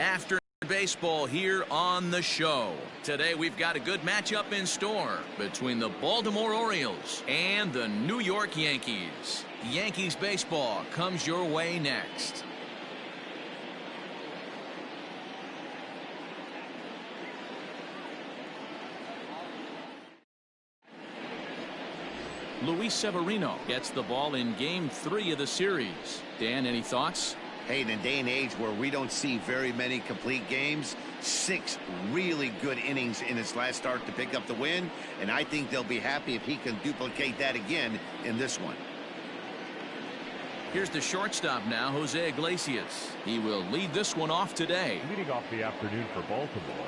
After baseball here on the show. Today we've got a good matchup in store between the Baltimore Orioles and the New York Yankees. Yankees baseball comes your way next. Luis Severino gets the ball in Game 3 of the series. Dan, any thoughts? Hey, in a day and age where we don't see very many complete games, 6 really good innings in his last start to pick up the win, and I think they'll be happy if he can duplicate that again in this one. Here's the shortstop now, Jose Iglesias. He will lead this one off today. Leading off the afternoon for Baltimore,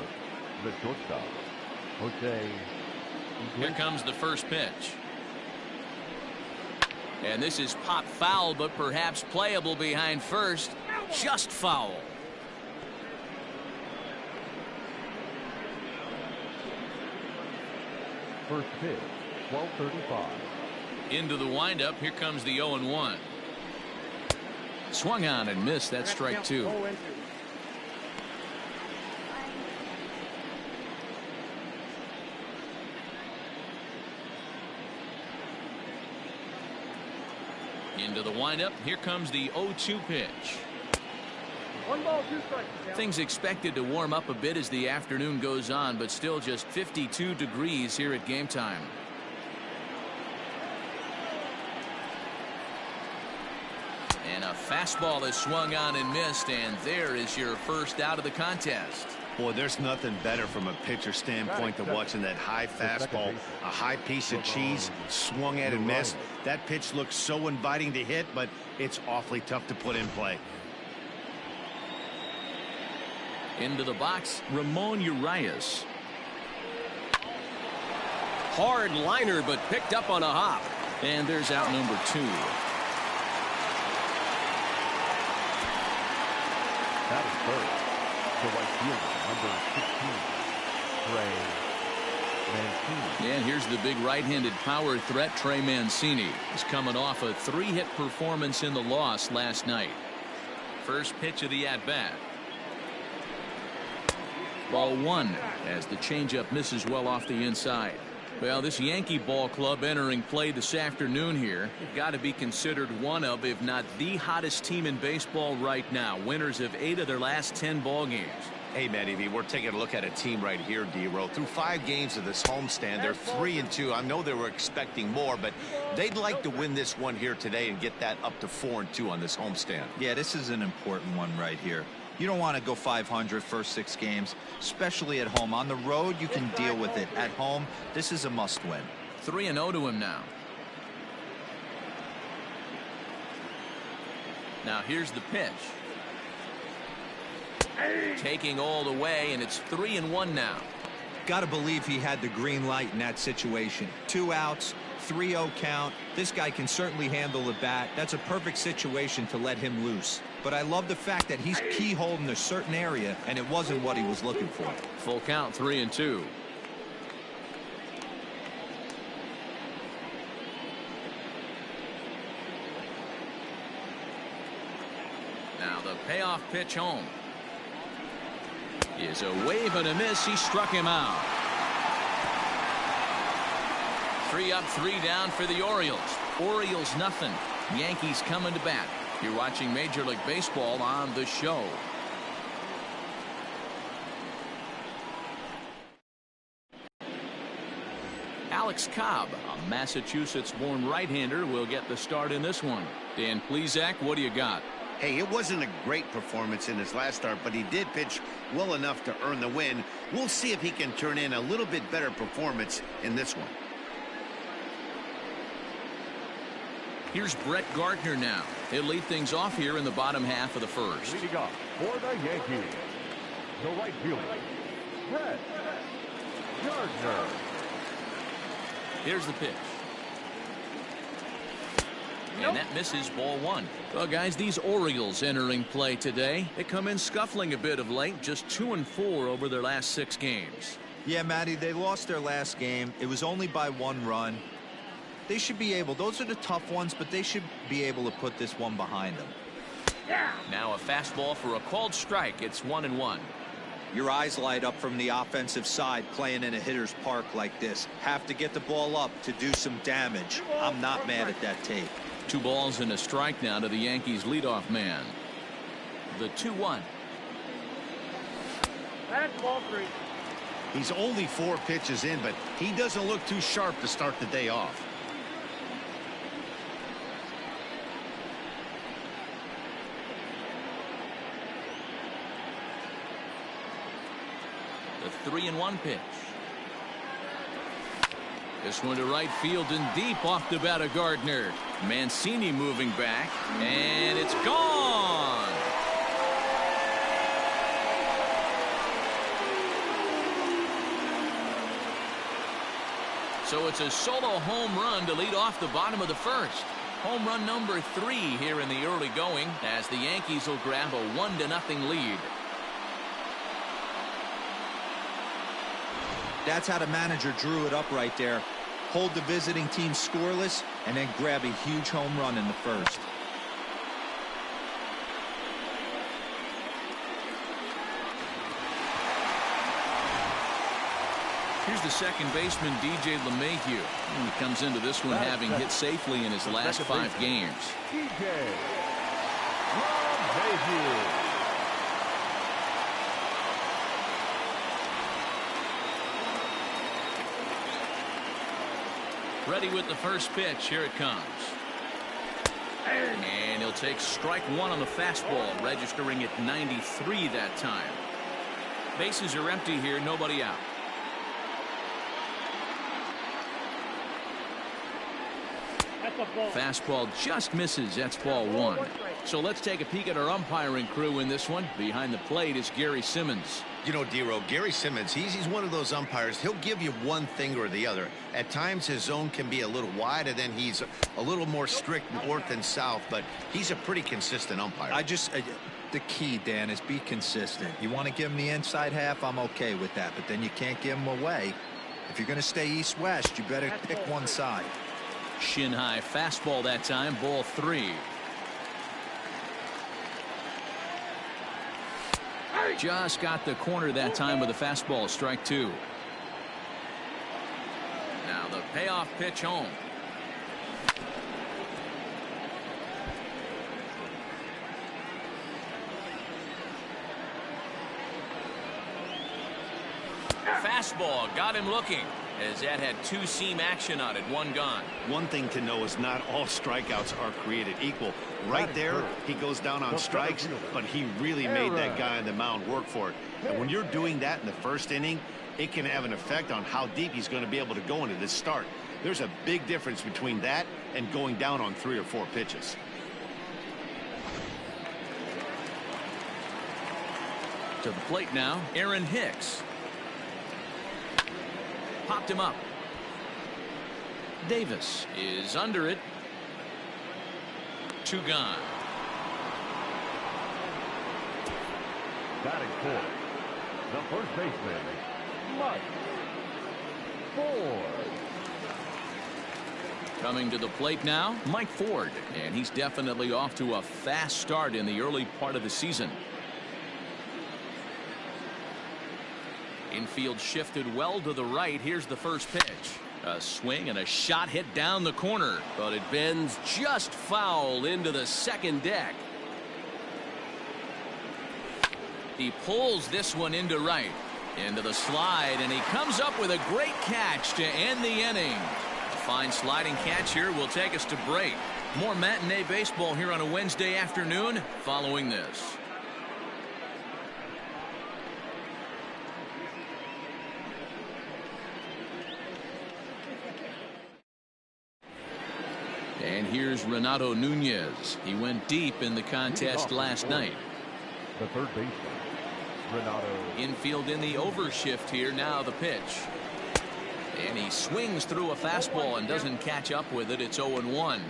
the shortstop, Jose Iglesias. Here comes the first pitch. And this is pop foul, but perhaps playable behind first. Just foul. First pitch, 12:35. Into the windup. Here comes the 0-1. Swung on and missed. That's strike 2. Into the windup. Here comes the 0-2 pitch. 1 ball, 2 strikes. Things expected to warm up a bit as the afternoon goes on, but still just 52 degrees here at game time. And a fastball is swung on and missed, and there is your first out of the contest. Boy, there's nothing better from a pitcher standpoint than watching that high fastball, a high piece of cheese, swung at and missed. That pitch looks so inviting to hit, but it's awfully tough to put in play. Into the box, Ramon Urias. Hard liner, but picked up on a hop. And there's out number 2. That is first. The right fielder, number 16, Trey Mancini. And here's the big right-handed power threat, Trey Mancini. He's coming off a 3-hit performance in the loss last night. First pitch of the at-bat. Ball 1 as the changeup misses well off the inside. Well, this Yankee ball club entering play this afternoon here, they've got to be considered one of, if not the hottest team in baseball right now. Winners of 8 of their last 10 ball games. Hey, Matty V, we're taking a look at a team right here, D-Row. Through 5 games of this homestand, they're 3-2. I know they were expecting more, but they'd like to win this one here today and get that up to 4-2 on this homestand. Yeah, this is an important one right here. You don't want to go 500 first 6 games, especially at home. On the road, you can deal with it. At home, this is a must-win. 3-0 to him now. Now here's the pitch. Taking all the way, and it's 3-1 now. Got to believe he had the green light in that situation. 2 outs, 3-0 count. This guy can certainly handle the bat. That's a perfect situation to let him loose. But I love the fact that he's keyholed in a certain area, and it wasn't what he was looking for. Full count, 3-2. Now the payoff pitch home is a wave and a miss. He struck him out. 3 up, 3 down for the Orioles. Orioles nothing. Yankees coming to bat. You're watching Major League Baseball on the show. Alex Cobb, a Massachusetts-born right-hander, will get the start in this one. Dan Plesac, what do you got? Hey, it wasn't a great performance in his last start, but he did pitch well enough to earn the win. We'll see if he can turn in a little bit better performance in this one. Here's Brett Gardner now. He'll lead things off here in the bottom half of the first. Leading off for the Yankees, the right fielder, Brett Gardner. Here's the pitch. And that misses, ball 1. Well, guys, these Orioles entering play today, they come in scuffling a bit of late, just 2-4 over their last 6 games. Yeah, Matty, they lost their last game. It was only by 1 run. They should be able, those are the tough ones, but they should be able to put this one behind them. Now a fastball for a called strike. It's 1-1. Your eyes light up from the offensive side playing in a hitter's park like this. Have to get the ball up to do some damage. I'm not mad at that tape. 2 balls and a strike now to the Yankees leadoff man. The 2-1. That's ball 3. He's only 4 pitches in, but he doesn't look too sharp to start the day off. The 3-1 pitch. This one to right field and deep off the bat of Gardner. Mancini moving back, and it's gone. So it's a solo home run to lead off the bottom of the first. Home run number 3 here in the early going as the Yankees will grab a 1-0 lead. That's how the manager drew it up right there. Hold the visiting team scoreless and then grab a huge home run in the first. Here's the second baseman, DJ LeMahieu. He comes into this one having hit safely in his last 5 games. DJ LeMahieu. Ready with the first pitch. Here it comes. And he'll take strike 1 on the fastball, registering at 93 that time. Bases are empty here, nobody out. Fastball just misses. That's ball 1. So let's take a peek at our umpiring crew in this one. Behind the plate is Gary Simmons. You know, D-Row, Gary Simmons, he's one of those umpires. He'll give you one thing or the other. At times his zone can be a little wide, and then he's a little more strict north and south, but he's a pretty consistent umpire. The key, Dan, is be consistent. You want to give him the inside half, I'm okay with that, but then you can't give him away. If you're going to stay east-west, you better pick one side. Shin high fastball that time, ball 3. Just got the corner that time with a fastball, strike 2. Now the payoff pitch home. Fastball got him looking, as that had 2-seam action on it, 1 gone. One thing to know is not all strikeouts are created equal. Right there, he goes down on strikes, but he really made that guy on the mound work for it. And when you're doing that in the first inning, it can have an effect on how deep he's going to be able to go into this start. There's a big difference between that and going down on 3 or 4 pitches. To the plate now, Aaron Hicks. Popped him up. Davis is under it. 2 gone. Batting fourth, the first baseman, Mike Ford. Coming to the plate now, Mike Ford, and he's definitely off to a fast start in the early part of the season. Infield shifted well to the right. Here's the first pitch. A swing and a shot hit down the corner, but it bends just foul into the second deck. He pulls this one into right, into the slide, and he comes up with a great catch to end the inning. A fine sliding catch here will take us to break. More matinee baseball here on a Wednesday afternoon following this. And here's Renato Nunez. He went deep in the contest last night. The third baseman, Renato. Infield in the overshift here. Now the pitch. And he swings through a fastball and doesn't catch up with it. It's 0-1.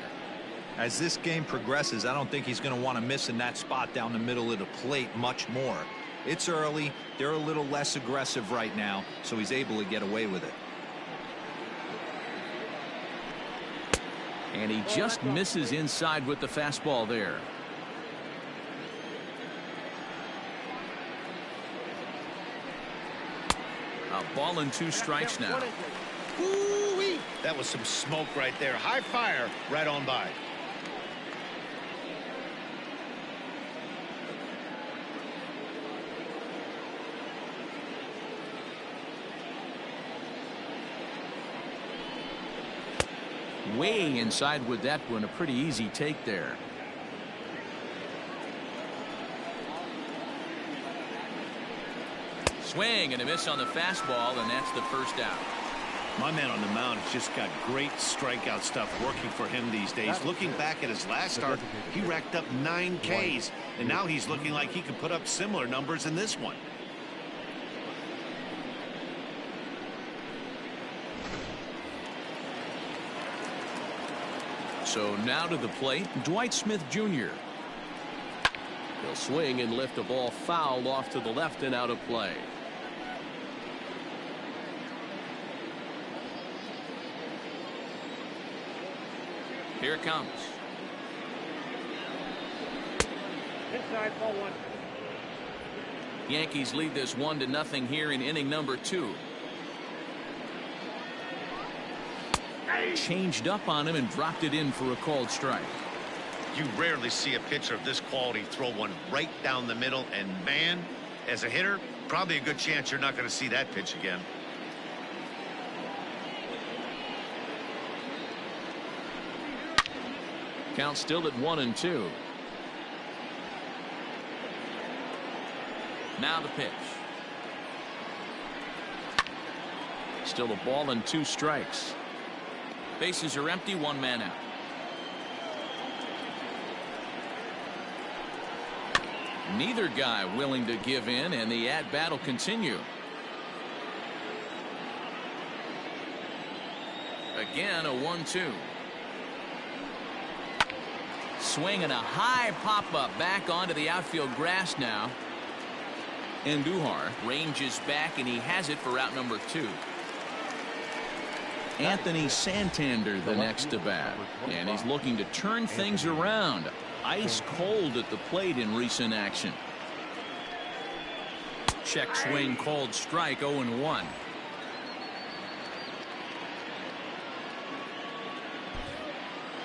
As this game progresses, I don't think he's going to want to miss in that spot down the middle of the plate much more. It's early. They're a little less aggressive right now, so he's able to get away with it. And he just misses inside with the fastball there. Ball and 2 strikes now. Ooh-wee. That was some smoke right there. High fire right on by. Way inside with that one. A pretty easy take there. Swing and a miss on the fastball, and that's the first out. My man on the mound has just got great strikeout stuff working for him these days. Looking back at his last start, he racked up 9 Ks, and now he's looking like he can put up similar numbers in this one. So now to the plate, Dwight Smith Jr. He'll swing and lift a ball foul off to the left and out of play. Here it comes. Inside, ball 1. Yankees lead this 1-0 here in inning number 2. Changed up on him and dropped it in for a called strike. You rarely see a pitcher of this quality throw one right down the middle, and man, as a hitter, probably a good chance you're not going to see that pitch again. Count still at 1-2. Now the pitch. Still a ball and 2 strikes. Bases are empty, 1 man out. Neither guy willing to give in, and the at-bat will continue. Again, a 1-2. Swing and a high pop-up back onto the outfield grass now. Andujar ranges back, and he has it for out number 2. Anthony Santander the next to bat, and he's looking to turn things around. Ice cold at the plate in recent action. Check swing, called strike, 0-1.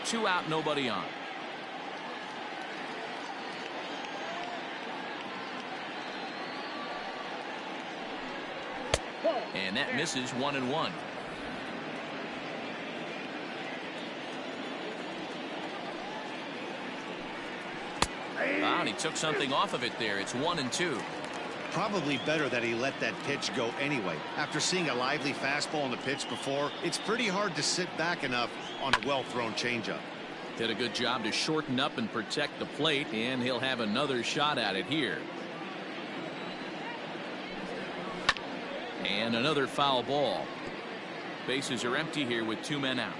Two out, nobody on. And that misses, 1-1. Wow, and he took something off of it there. It's 1-2. Probably better that he let that pitch go anyway. After seeing a lively fastball on the pitch before, it's pretty hard to sit back enough on a well-thrown changeup. Did a good job to shorten up and protect the plate, and he'll have another shot at it here. And another foul ball. Bases are empty here with 2 men out.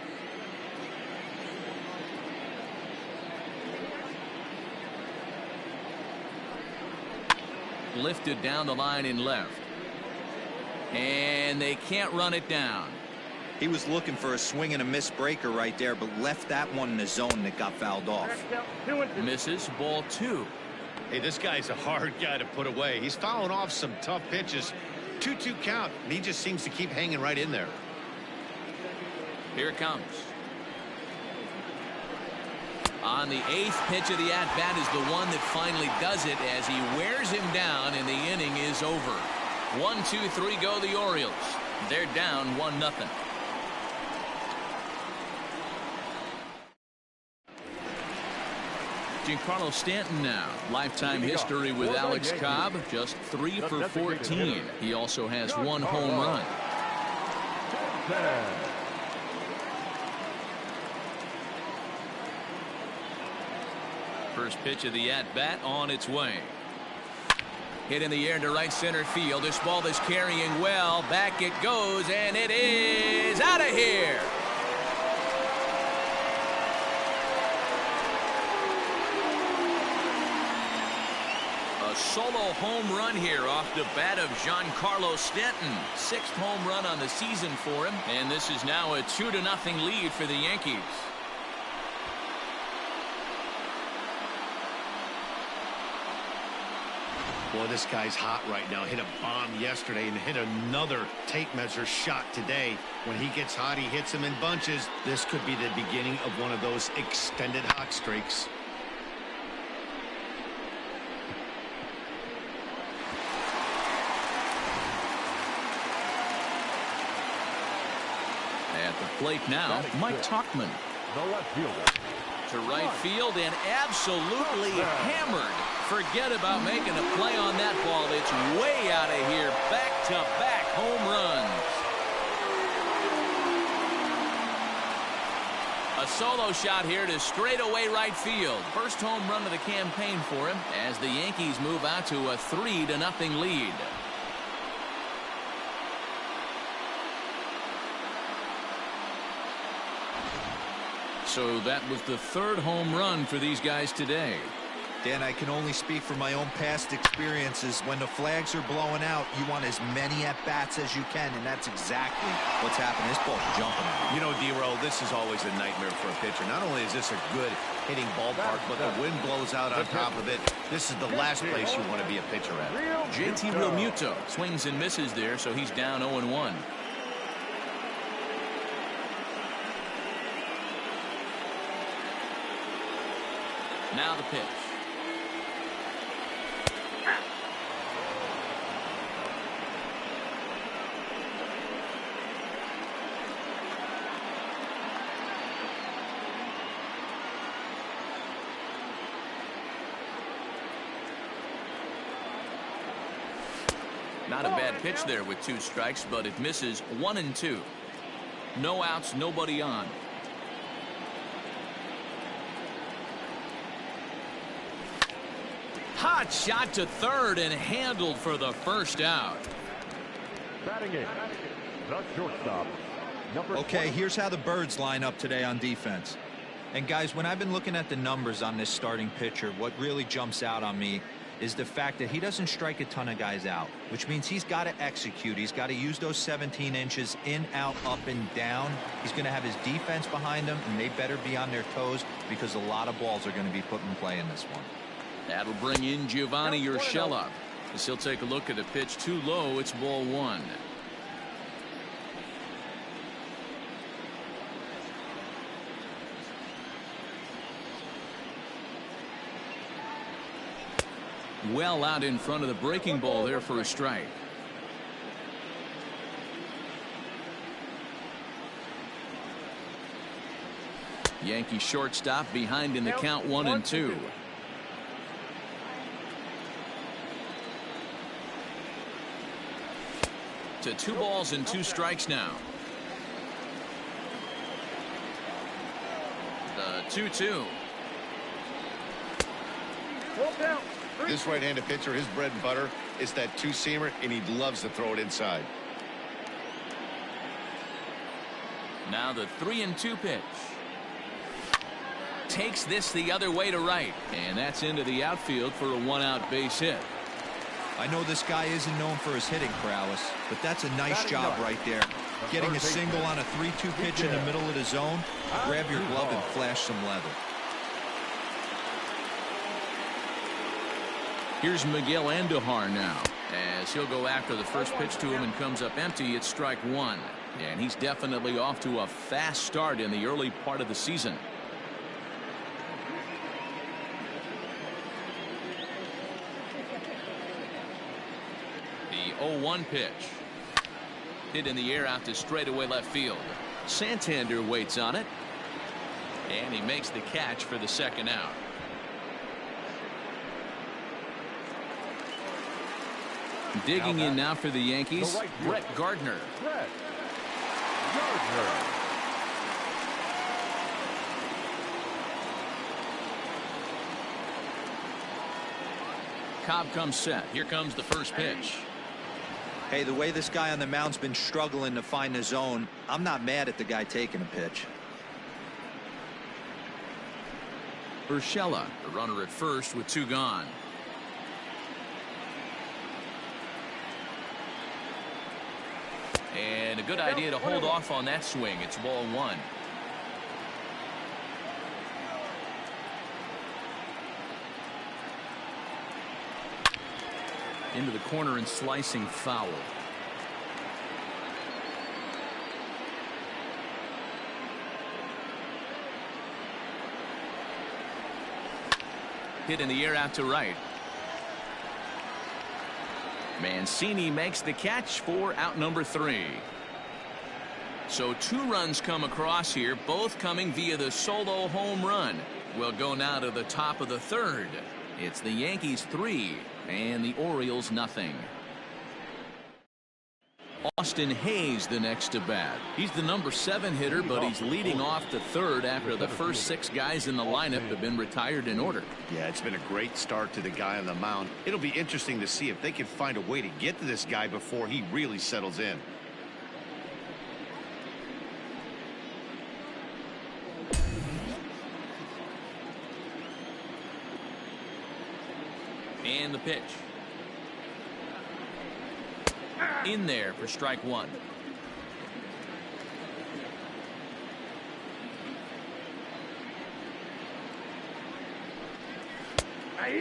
Lifted down the line in left. And they can't run it down. He was looking for a swing and a miss breaker right there, but left that one in the zone that got fouled off. Misses, ball 2. Hey, this guy's a hard guy to put away. He's fouling off some tough pitches. 2-2 count, and he just seems to keep hanging right in there. Here it comes. On the 8th pitch of the at-bat is the one that finally does it as he wears him down, and the inning is over. 1-2-3 go the Orioles. They're down 1-0. Giancarlo Stanton now. Lifetime history with Alex Cobb. Just 3 for 14. He also has 1 home run. First pitch of the at-bat on its way. Hit in the air to right center field. This ball is carrying well. Back it goes, and it is out of here. A solo home run here off the bat of Giancarlo Stanton. 6th home run on the season for him, and this is now a 2-0 lead for the Yankees. Boy, this guy's hot right now. Hit a bomb yesterday and hit another tape measure shot today. When he gets hot, he hits them in bunches. This could be the beginning of one of those extended hot streaks. At the plate now, Mike Tauchman. The left fielder. To right field and absolutely hammered. Forget about making a play on that ball. It's way out of here. Back-to-back home runs. A solo shot here to straightaway right field. First home run of the campaign for him as the Yankees move out to a 3-0 lead. So that was the third home run for these guys today. Dan, I can only speak from my own past experiences. When the flags are blowing out, you want as many at-bats as you can, and that's exactly what's happening. This ball's jumping out. You know, D-Roll, this is always a nightmare for a pitcher. Not only is this a good hitting ballpark, but the wind blows out on top of it. This is the last place you want to be a pitcher at. JT Realmuto swings and misses there, so he's down 0-1. Now the pitch. Not a bad pitch there with 2 strikes, but it misses 1-2. No outs, nobody on. Hot shot to third and handled for the first out. Batting in, the shortstop. Okay, here's how the Birds line up today on defense. And guys, when I've been looking at the numbers on this starting pitcher, what really jumps out on me is the fact that he doesn't strike a ton of guys out, which means he's got to execute. He's got to use those 17 inches in, out, up, and down. He's going to have his defense behind him, and they better be on their toes because a lot of balls are going to be put in play in this one. That'll bring in Giovanni Urshela. As he'll take a look at a pitch too low. It's ball 1. Well out in front of the breaking ball there for a strike. Yankee shortstop behind in the count 1-2. To 2 balls and 2 strikes now. The 2-2. This right-handed pitcher, his bread and butter is that 2-seamer, and he loves to throw it inside. Now the 3-2 pitch. Takes this the other way to right, and that's into the outfield for a 1-out base hit. I know this guy isn't known for his hitting prowess, but that's a nice job right there. Getting a single on a 3-2 pitch in the middle of the zone. Grab your glove and flash some leather. Here's Miguel Andujar now, as he'll go after the first pitch to him and comes up empty. It's strike 1, and he's definitely off to a fast start in the early part of the season. The 0-1 pitch. Hit in the air out to straightaway left field. Santander waits on it, and he makes the catch for the second out. Digging in now for the Yankees, Brett Gardner. Cobb comes set. Here comes the first pitch. Hey, the way this guy on the mound's been struggling to find the zone, I'm not mad at the guy taking a pitch. Urshela, the runner at first with 2 gone. And a good idea to hold off on that swing. It's ball 1. Into the corner and slicing foul. Hit in the air out to right. Mancini makes the catch for out number 3. So 2 runs come across here, both coming via the solo home run. We'll go now to the top of the 3rd. It's the Yankees 3 and the Orioles nothing. Austin Hayes the next to bat. He's the number 7 hitter, but he's leading off the 3rd after the first 6 guys in the lineup have been retired in order. Yeah, it's been a great start to the guy on the mound. It'll be interesting to see if they can find a way to get to this guy before he really settles in. And the pitch. In there for strike 1.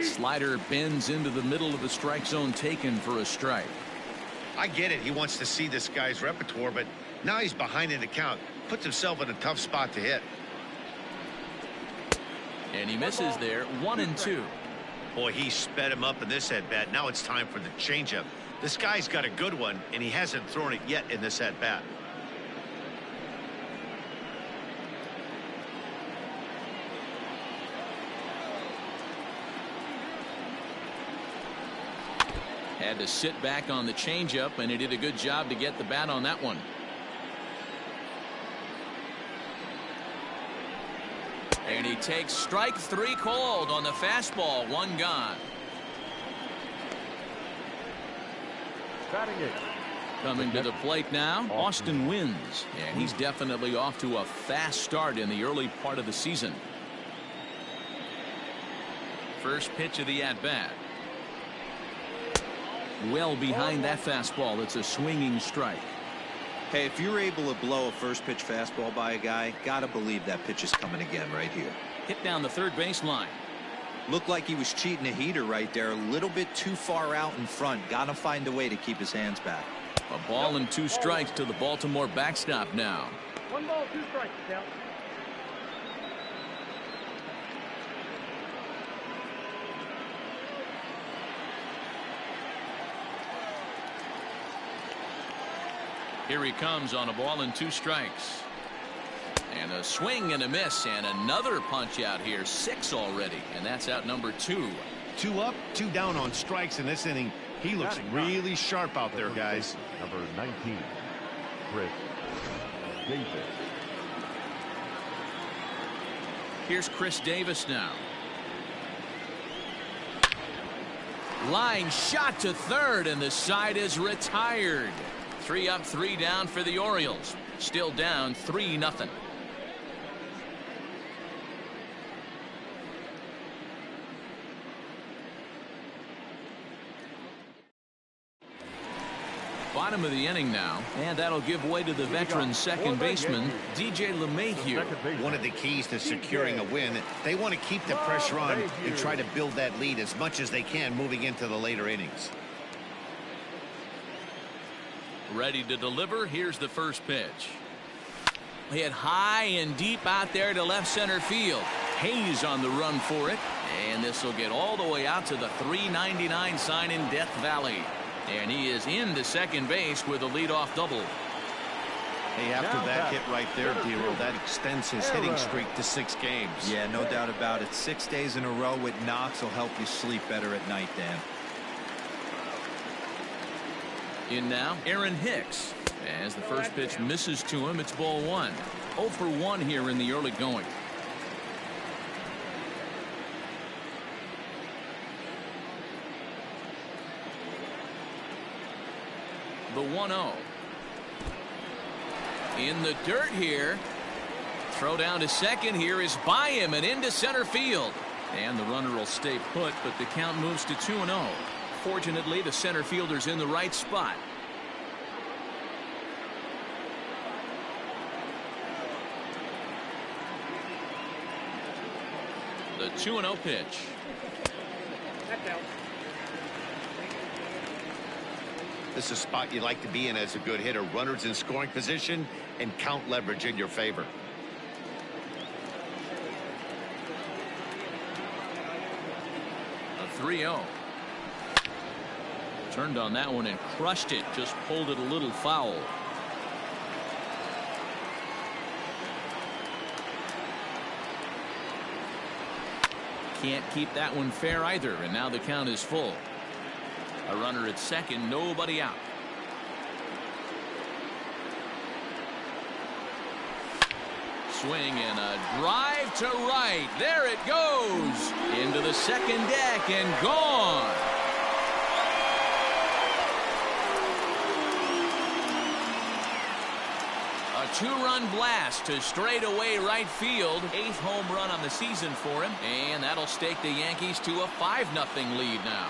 Slider bends into the middle of the strike zone, taken for a strike. I get it. He wants to see this guy's repertoire, but now he's behind in the count. Puts himself in a tough spot to hit. And he misses there. 1-2. Boy, he sped him up in this at-bat. Now it's time for the changeup. This guy's got a good one, and he hasn't thrown it yet in this at-bat. Had to sit back on the changeup, and he did a good job to get the bat on that one. And he takes strike 3 called on the fastball. 1 gone. Batting it. Coming to the plate now, Austin Wins, and he's definitely off to a fast start in the early part of the season. First pitch of the at-bat. Well behind that fastball. It's a swinging strike. Hey, if you're able to blow a first pitch fastball by a guy, gotta believe that pitch is coming again right here. Hit down the third baseline. Looked like he was cheating a heater right there, a little bit too far out in front. Gotta find a way to keep his hands back. A ball and 2 strikes to the Baltimore backstop now. 1 ball, 2 strikes, Scout. Here he comes on a ball and 2 strikes. And a swing and a miss, and another punch out here. 6 already, and that's out number 2. 2 up, 2 down on strikes in this inning. He looks really sharp out there, guys. Number 19, Chris Davis. Here's Chris Davis now. Line shot to third, and the side is retired. 3 up, 3 down for the Orioles. Still down 3-0. Bottom of the inning now, and that'll give way to the veteran second baseman, DJ LeMahieu. One of the keys to securing a win, they want to keep the pressure on and try to build that lead as much as they can moving into the later innings. Ready to deliver. Here's the first pitch. Hit high and deep out there to left center field. Hayes on the run for it, and this will get all the way out to the 399 sign in Death Valley. And he is into second base with a leadoff double. Hey, after that hit right there, Dero, that extends his hitting streak to 6 games. Yeah, no doubt about it. 6 days in a row with knocks will help you sleep better at night, Dan. In now, Aaron Hicks. As the first pitch misses to him, it's ball 1. 0 for 1 here in the early going. The 1-0. In the dirt here. Throw down to second here is by him and into center field. And the runner will stay put, but the count moves to 2-0. Fortunately, the center fielder's in the right spot. The 2-0 pitch. This is a spot you like to be in as a good hitter. Runners in scoring position and count leverage in your favor. A 3-0. Turned on that one and crushed it. Just pulled it a little foul. Can't keep that one fair either, and now the count is full. A runner at second, nobody out. Swing and a drive to right. There it goes. Into the second deck and gone. A two-run blast to straightaway right field. 8th home run on the season for him. And that'll stake the Yankees to a 5-0 lead now.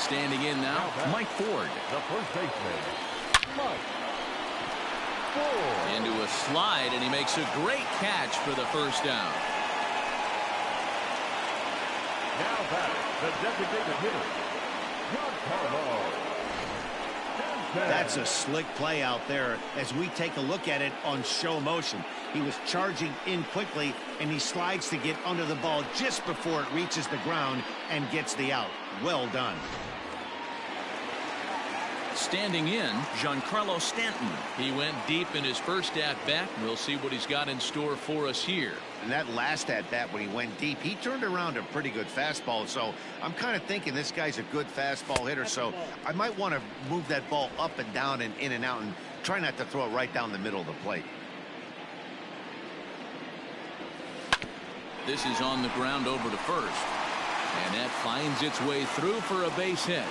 Standing in now, Mike Ford. The first baseman, Mike Ford. Into a slide, and he makes a great catch for the first down. Now batting, the designated hitter, Giancarlo. That's a slick play out there as we take a look at it on show motion. He was charging in quickly, and he slides to get under the ball just before it reaches the ground and gets the out. Well done. Standing in, Giancarlo Stanton. He went deep in his first at-bat. We'll see what he's got in store for us here. And that last at-bat when he went deep, he turned around a pretty good fastball. So I'm kind of thinking this guy's a good fastball hitter. So I might want to move that ball up and down and in and out and try not to throw it right down the middle of the plate. This is on the ground over to first. And that finds its way through for a base hit.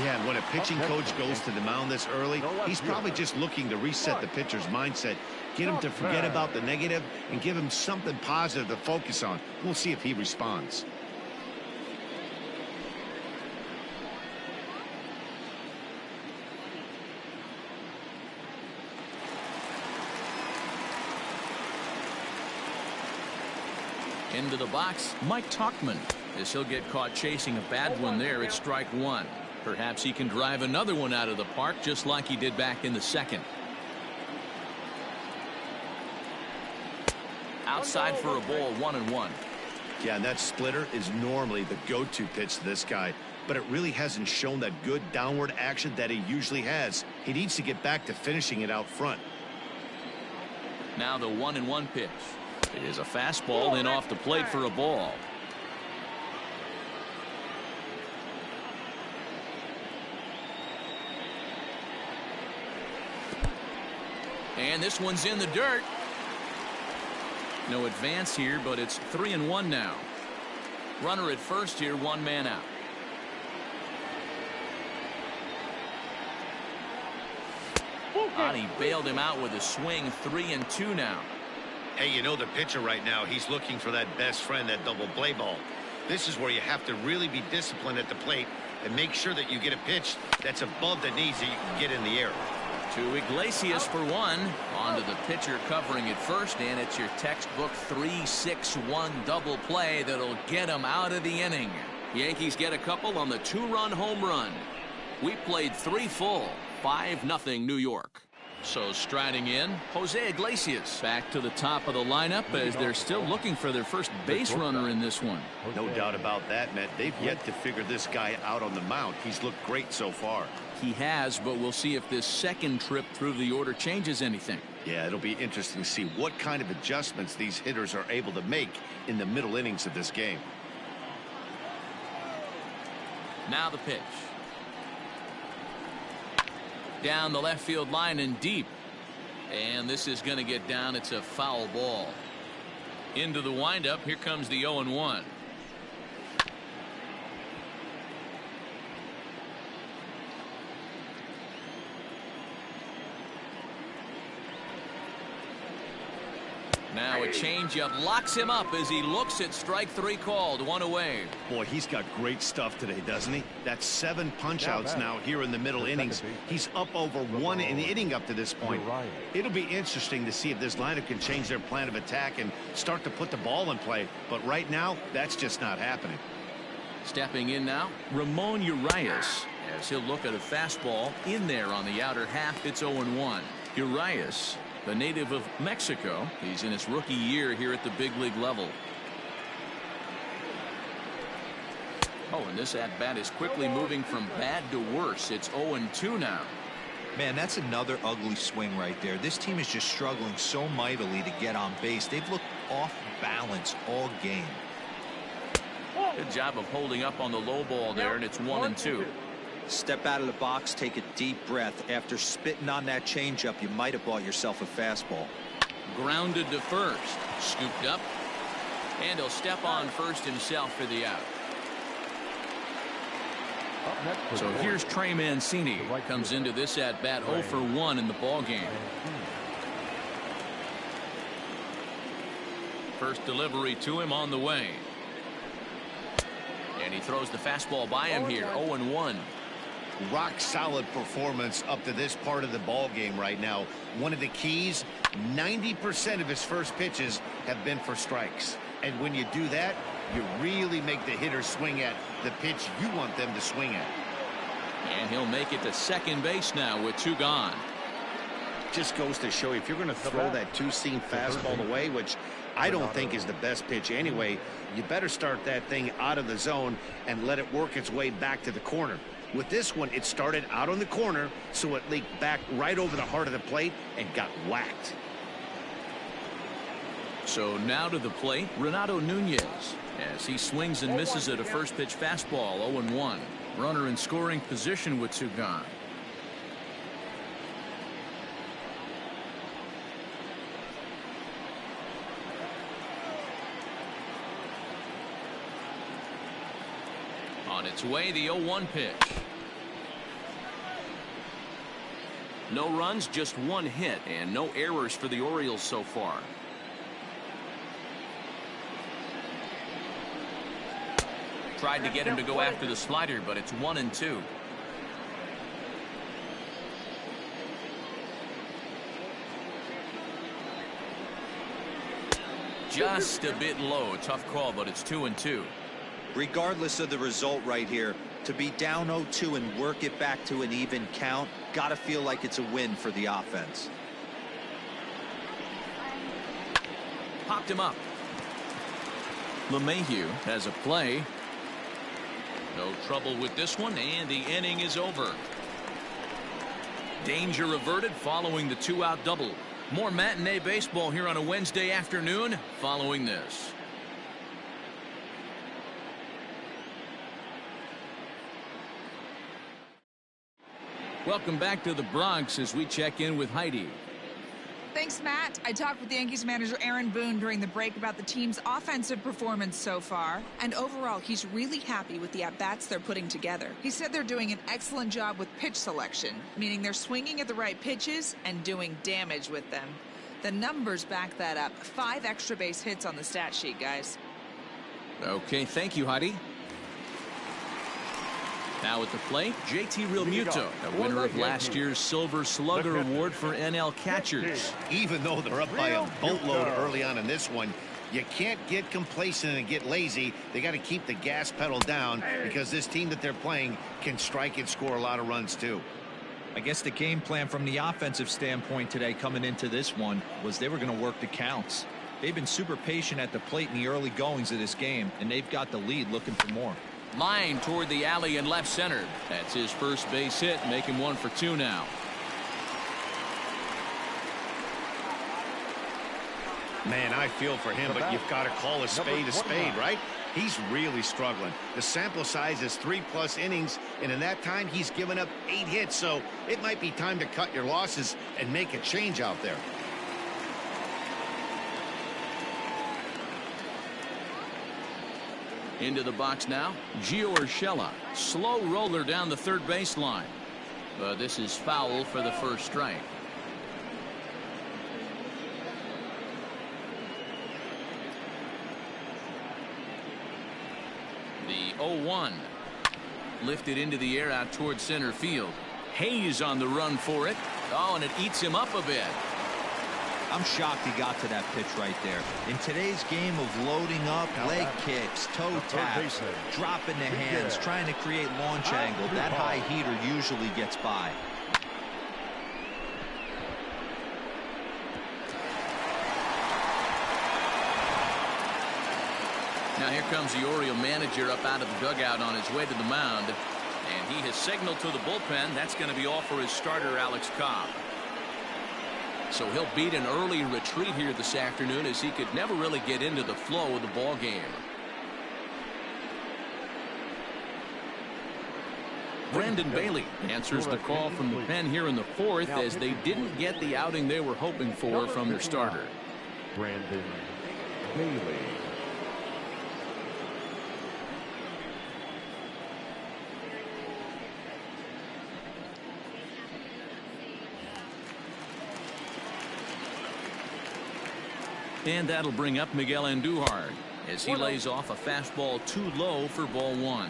Yeah, and when a pitching coach goes to the mound this early, he's probably just looking to reset the pitcher's mindset, get him to forget about the negative, and give him something positive to focus on. We'll see if he responds. Into the box, Mike Tauchman. As he'll get caught chasing a bad one there at strike one. Perhaps he can drive another one out of the park just like he did back in the second. Outside for a ball, 1-1. Yeah, and that splitter is normally the go-to pitch to this guy, but it really hasn't shown that good downward action that he usually has. He needs to get back to finishing it out front. Now the 1-1 pitch. It is a fastball in off the plate for a ball. And this one's in the dirt. No advance here, but it's 3-1 now. Runner at first here, one man out. He bailed him out with a swing. 3-2 now. Hey, you know the pitcher right now, he's looking for that best friend, that double play ball. This is where you have to really be disciplined at the plate and make sure that you get a pitch that's above the knees that you can get in the air. To Iglesias for one. Onto the pitcher covering it first, and it's your textbook 3-6-1 double play that'll get him out of the inning. Yankees get a couple on the two-run home run. We played 3 full. 5-0 New York. So striding in, Jose Iglesias back to the top of the lineup as they're still looking for their first base runner in this one. No doubt about that, Matt. They've yet to figure this guy out on the mound. He's looked great so far. He has, but we'll see if this second trip through the order changes anything. Yeah, it'll be interesting to see what kind of adjustments these hitters are able to make in the middle innings of this game. Now the pitch. Down the left field line and deep. And this is going to get down. It's a foul ball. Into the windup. Here comes the 0-1. Now a changeup locks him up as he looks at strike 3 called. 1 away. Boy, he's got great stuff today, doesn't he? That's 7 punch-outs now here in the middle innings. He's up over 1 inning up to this point. It'll be interesting to see if this lineup can change their plan of attack and start to put the ball in play. But right now, that's just not happening. Stepping in now, Ramon Urias, as he'll look at a fastball in there on the outer half. It's 0-1. Urias, the native of Mexico. He's in his rookie year here at the big league level. Oh, and this at-bat is quickly moving from bad to worse. It's 0-2 now. Man, that's another ugly swing right there. This team is just struggling so mightily to get on base. They've looked off balance all game. Good job of holding up on the low ball there, and it's 1-2. Step out of the box, take a deep breath. After spitting on that changeup, you might have bought yourself a fastball. Grounded to first, scooped up, and he'll step on first himself for the out. So here's Trey Mancini. Comes into this at bat 0 for 1 in the ball game. First delivery to him on the way. And he throws the fastball by him here. 0-1. Rock solid performance up to this part of the ball game right now. One of the keys, 90% of his first pitches have been for strikes. And when you do that, you really make the hitter swing at the pitch you want them to swing at. And he'll make it to second base now with 2 gone. Just goes to show you, if you're going to throw that 2-seam fastball away, which I don't think is the best pitch anyway, you better start that thing out of the zone and let it work its way back to the corner. With this one, it started out on the corner, so it leaked back right over the heart of the plate and got whacked. So now to the plate, Renato Nunez, as he swings and misses at a first pitch fastball. 0-1. Runner in scoring position with 2 gone. On its way, the 0-1 pitch. No runs, just 1 hit, and no errors for the Orioles so far. Tried to get him to go after the slider, but it's 1-2. Just a bit low. Tough call, but it's 2-2. Regardless of the result right here, to be down 0-2 and work it back to an even count, gotta feel like it's a win for the offense. Popped him up. LeMahieu has a play. No trouble with this one, and the inning is over. Danger averted following the 2-out double. More matinee baseball here on a Wednesday afternoon following this. Welcome back to the Bronx as we check in with Heidi. Thanks, Matt. I talked with Yankees manager Aaron Boone during the break about the team's offensive performance so far, and overall he's really happy with the at-bats they're putting together. He said they're doing an excellent job with pitch selection, meaning they're swinging at the right pitches and doing damage with them. The numbers back that up. 5 extra base hits on the stat sheet, guys. Okay, thank you, Heidi. Now at the plate, JT Realmuto, the winner of last year's Silver Slugger Award for NL catchers. Even though they're up by a boatload early on in this one, you can't get complacent and get lazy. They got to keep the gas pedal down because this team that they're playing can strike and score a lot of runs too. I guess the game plan from the offensive standpoint today coming into this one was they were going to work the counts. They've been super patient at the plate in the early goings of this game, and they've got the lead looking for more. Line toward the alley in left center. That's his first base hit, making 1 for 2 now. Man, I feel for him, but you've got to call a spade, right? He's really struggling. The sample size is 3+ innings, and in that time he's given up 8 hits, so it might be time to cut your losses and make a change out there. Into the box now, Gio Urshela. Slow roller down the third baseline. But this is foul for the first strike. The 0-1. Lifted into the air out towards center field. Hayes on the run for it. Oh, and it eats him up a bit. I'm shocked he got to that pitch right there. In today's game of loading up, leg kicks, toe taps, dropping the hands, trying to create launch angle, that high heater usually gets by. Now here comes the Oriole manager up out of the dugout on his way to the mound. And he has signaled to the bullpen that's going to be all for his starter, Alex Cobb. So he'll beat an early retreat here this afternoon, as he could never really get into the flow of the ball game. Brandon Bailey answers the call from the pen here in the fourth, as they didn't get the outing they were hoping for from their starter. Brandon Bailey. And that'll bring up Miguel Andujar as he lays off a fastball too low for ball one.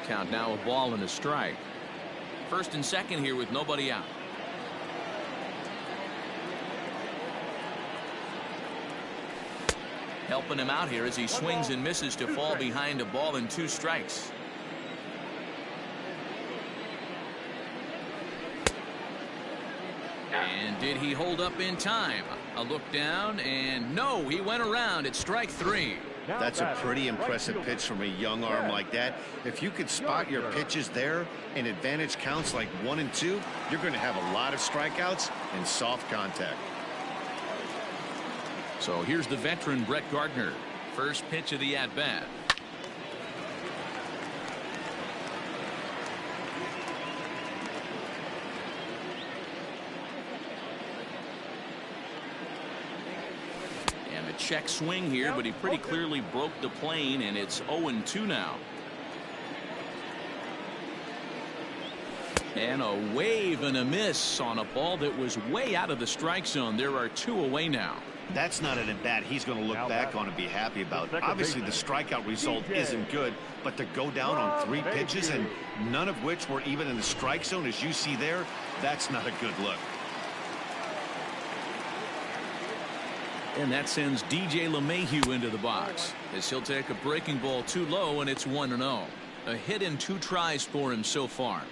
Count now a ball and a strike. First and second here with nobody out. Helping him out here as he swings and misses to fall behind a ball and 2 strikes. And did he hold up in time? A look down, and no, he went around at strike 3. That's a pretty impressive pitch from a young arm like that. If you could spot your pitches there and advantage counts like 1 and 2, you're going to have a lot of strikeouts and soft contact. So here's the veteran Brett Gardner. First pitch of the at-bat. Check swing here, but he pretty clearly broke the plane, and it's 0-2 now. And a wave and a miss on a ball that was way out of the strike zone. There are 2 away now. That's not an at-bat he's going to look back on and be happy about. Obviously, the strikeout result isn't good, but to go down on 3 pitches and none of which were even in the strike zone, as you see there, that's not a good look. And that sends DJ LeMahieu into the box, as he'll take a breaking ball too low, and it's 1-0. A hit in 2 tries for him so far.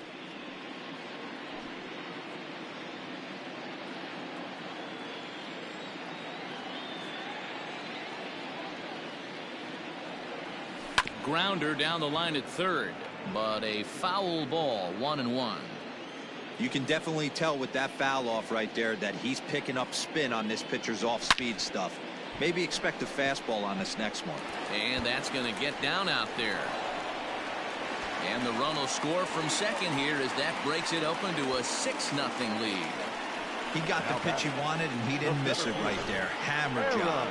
Grounder down the line at third, but a foul ball, 1-1. You can definitely tell with that foul off right there that he's picking up spin on this pitcher's off-speed stuff. Maybe expect a fastball on this next one. And that's going to get down out there. And the run will score from second here as that breaks it open to a 6-0 lead. He got the pitch he wanted, and he didn't miss it right there. Hammer job.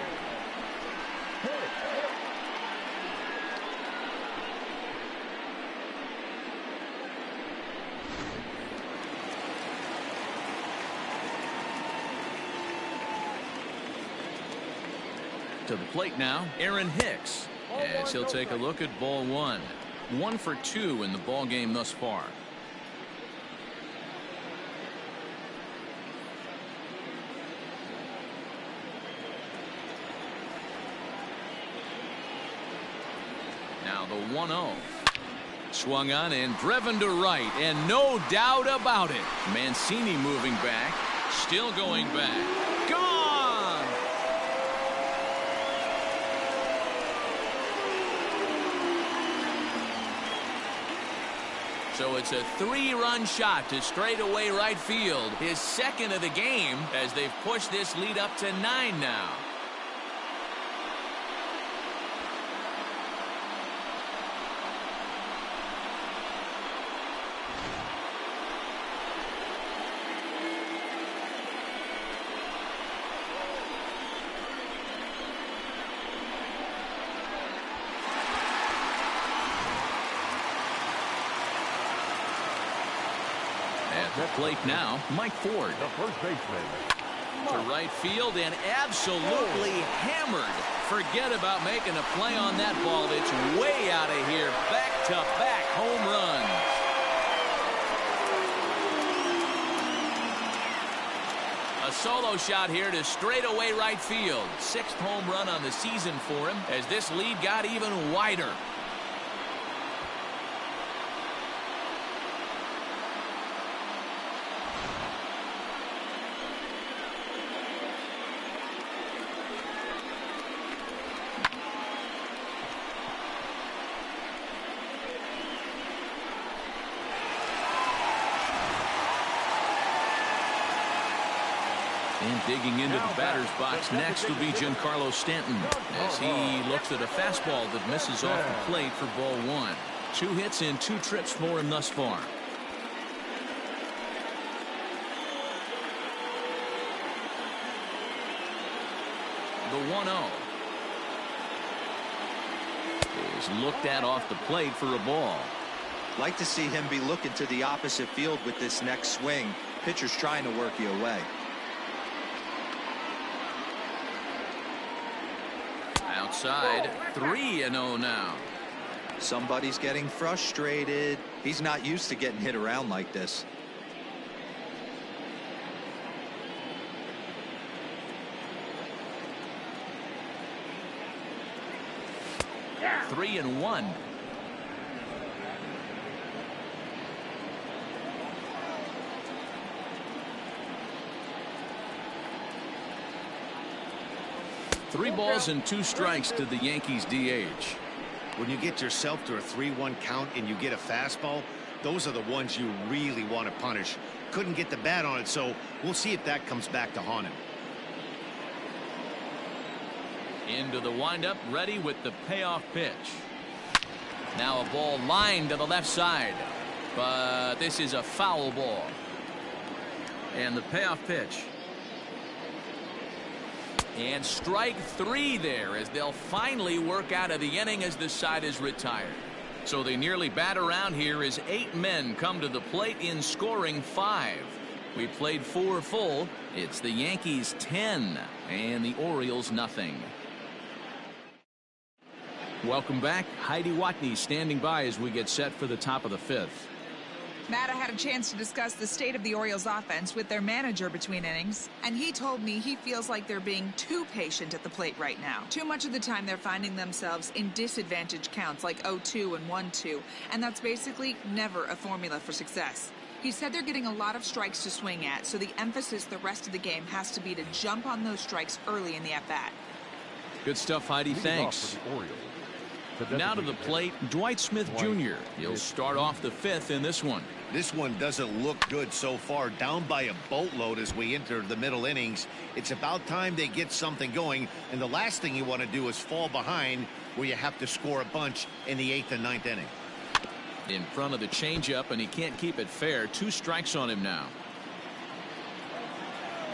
To the plate now, Aaron Hicks, as he'll take a look at ball 1. 1 for 2 in the ball game thus far. Now the 1-0. Swung on and driven to right, and no doubt about it. Mancini moving back, still going back. Gone! So it's a 3-run shot to straightaway right field, his second of the game, as they've pushed this lead up to 9 now. the plate now, Mike Ford. The first baseman. To right field and absolutely hammered. Forget about making a play on that ball. It's way out of here. Back-to-back home runs. A solo shot here to straightaway right field. 6th home run on the season for him as this lead got even wider. And digging into the batter's box next will be Giancarlo Stanton as he looks at a fastball that misses off the plate for ball 1. 2 hits and 2 trips for him thus far. The 1-0 is looked at off the plate for a ball. Like to see him be looking to the opposite field with this next swing. Pitcher's trying to work you away. Outside, 3-0 now. Somebody's getting frustrated. He's not used to getting hit around like this. Yeah. 3-1. Three balls and 2 strikes to the Yankees DH. When you get yourself to a 3-1 count and you get a fastball, those are the ones you really want to punish. Couldn't get the bat on it, so we'll see if that comes back to haunt him. Into the windup, ready with the payoff pitch. Now a ball lined to the left side, but this is a foul ball. And the payoff pitch. And strike 3 there as they'll finally work out of the inning as the side is retired. So they nearly bat around here as 8 men come to the plate in scoring 5. We played 4 full. It's the Yankees 10 and the Orioles nothing. Welcome back. Heidi Watney standing by as we get set for the top of the 5th. Matt, I had a chance to discuss the state of the Orioles offense with their manager between innings, and he told me he feels like they're being too patient at the plate right now. Too much of the time they're finding themselves in disadvantage counts like 0-2 and 1-2, and that's basically never a formula for success. He said they're getting a lot of strikes to swing at, so the emphasis the rest of the game has to be to jump on those strikes early in the at-bat. Good stuff, Heidi. Thanks. Now to the plate, Dwight Smith Jr. He'll start off the 5th in this one. This one doesn't look good so far. Down by a boatload as we enter the middle innings. It's about time they get something going, and the last thing you want to do is fall behind where you have to score a bunch in the 8th and 9th inning. In front of the changeup, and he can't keep it fair. 2 strikes on him now.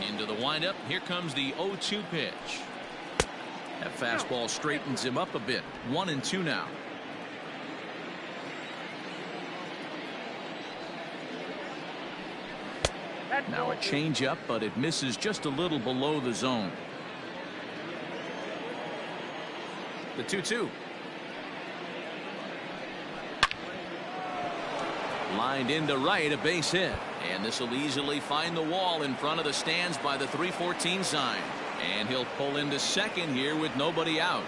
Into the windup. Here comes the 0-2 pitch. That fastball straightens him up a bit. 1-2 now. Now a changeup, but it misses just a little below the zone. The 2-2. Lined into right, a base hit. And this will easily find the wall in front of the stands by the 314 sign. And he'll pull into second here with nobody out.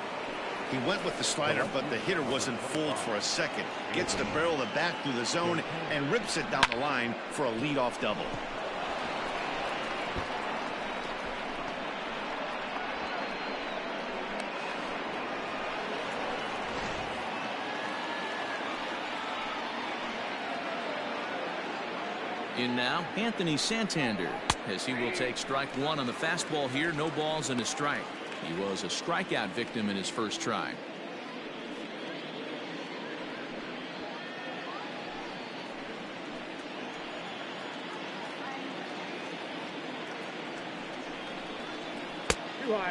He went with the slider, but the hitter wasn't fooled for a second. Gets the barrel of the bat through the zone and rips it down the line for a leadoff double. In now, Anthony Santander, as he will take strike 1 on the fastball here. No balls and a strike. He was a strikeout victim in his first try.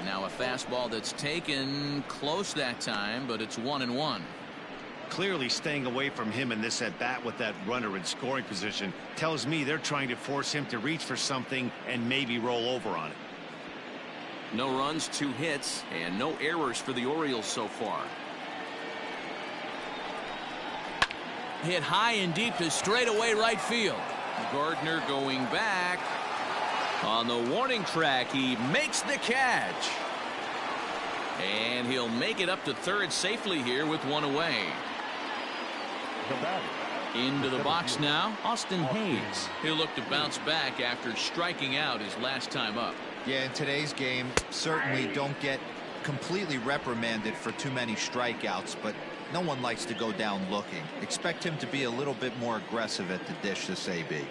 Now a fastball that's taken close that time, but it's 1-1. Clearly staying away from him in this at-bat with that runner in scoring position tells me they're trying to force him to reach for something and maybe roll over on it. No runs, 2 hits, and no errors for the Orioles so far. Hit high and deep to straightaway right field. Gardner going back. On the warning track, he makes the catch. And he'll make it up to third safely here with 1 away. Into the box now, Austin Hayes. He'll look to bounce back after striking out his last time up. Yeah, in today's game, certainly don't get completely reprimanded for too many strikeouts, but no one likes to go down looking. Expect him to be a little bit more aggressive at the dish this AB.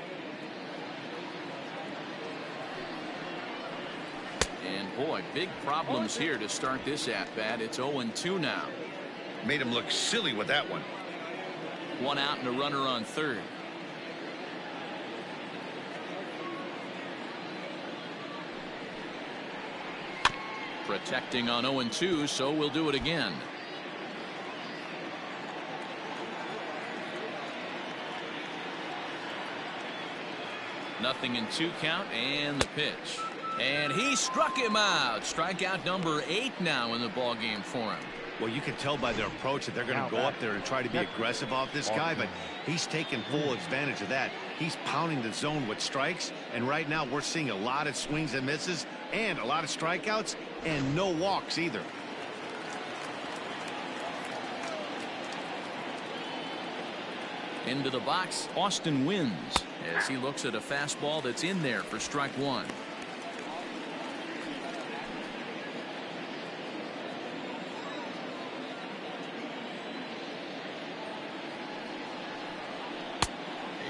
And boy, big problems here to start this at-bat. It's 0-2 now. Made him look silly with that one. 1 out and a runner on third. Protecting on 0-2, so we'll do it again. Nothing in 2 count, and the pitch. And he struck him out. Strikeout number 8 now in the ball game for him. Well, you can tell by their approach that they're going to go up there and try to be aggressive off this guy, but he's taking full advantage of that. He's pounding the zone with strikes, and right now we're seeing a lot of swings and misses and a lot of strikeouts and no walks either. Into the box, Austin wins as he looks at a fastball that's in there for strike 1.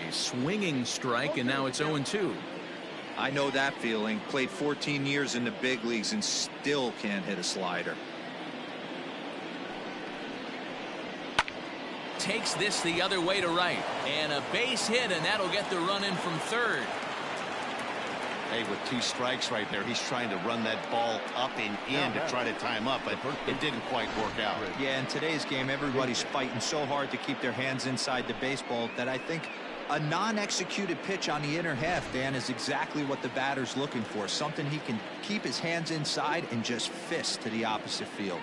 A swinging strike, and now it's 0-2. I know that feeling. Played 14 years in the big leagues and still can't hit a slider. Takes this the other way to right, and a base hit, and that'll get the run in from third. Hey, with 2 strikes right there, he's trying to run that ball up and in to try to time up, but it didn't quite work out. Yeah, in today's game, everybody's fighting so hard to keep their hands inside the baseball that I think a non-executed pitch on the inner half, Dan, is exactly what the batter's looking for. Something he can keep his hands inside and just fist to the opposite field.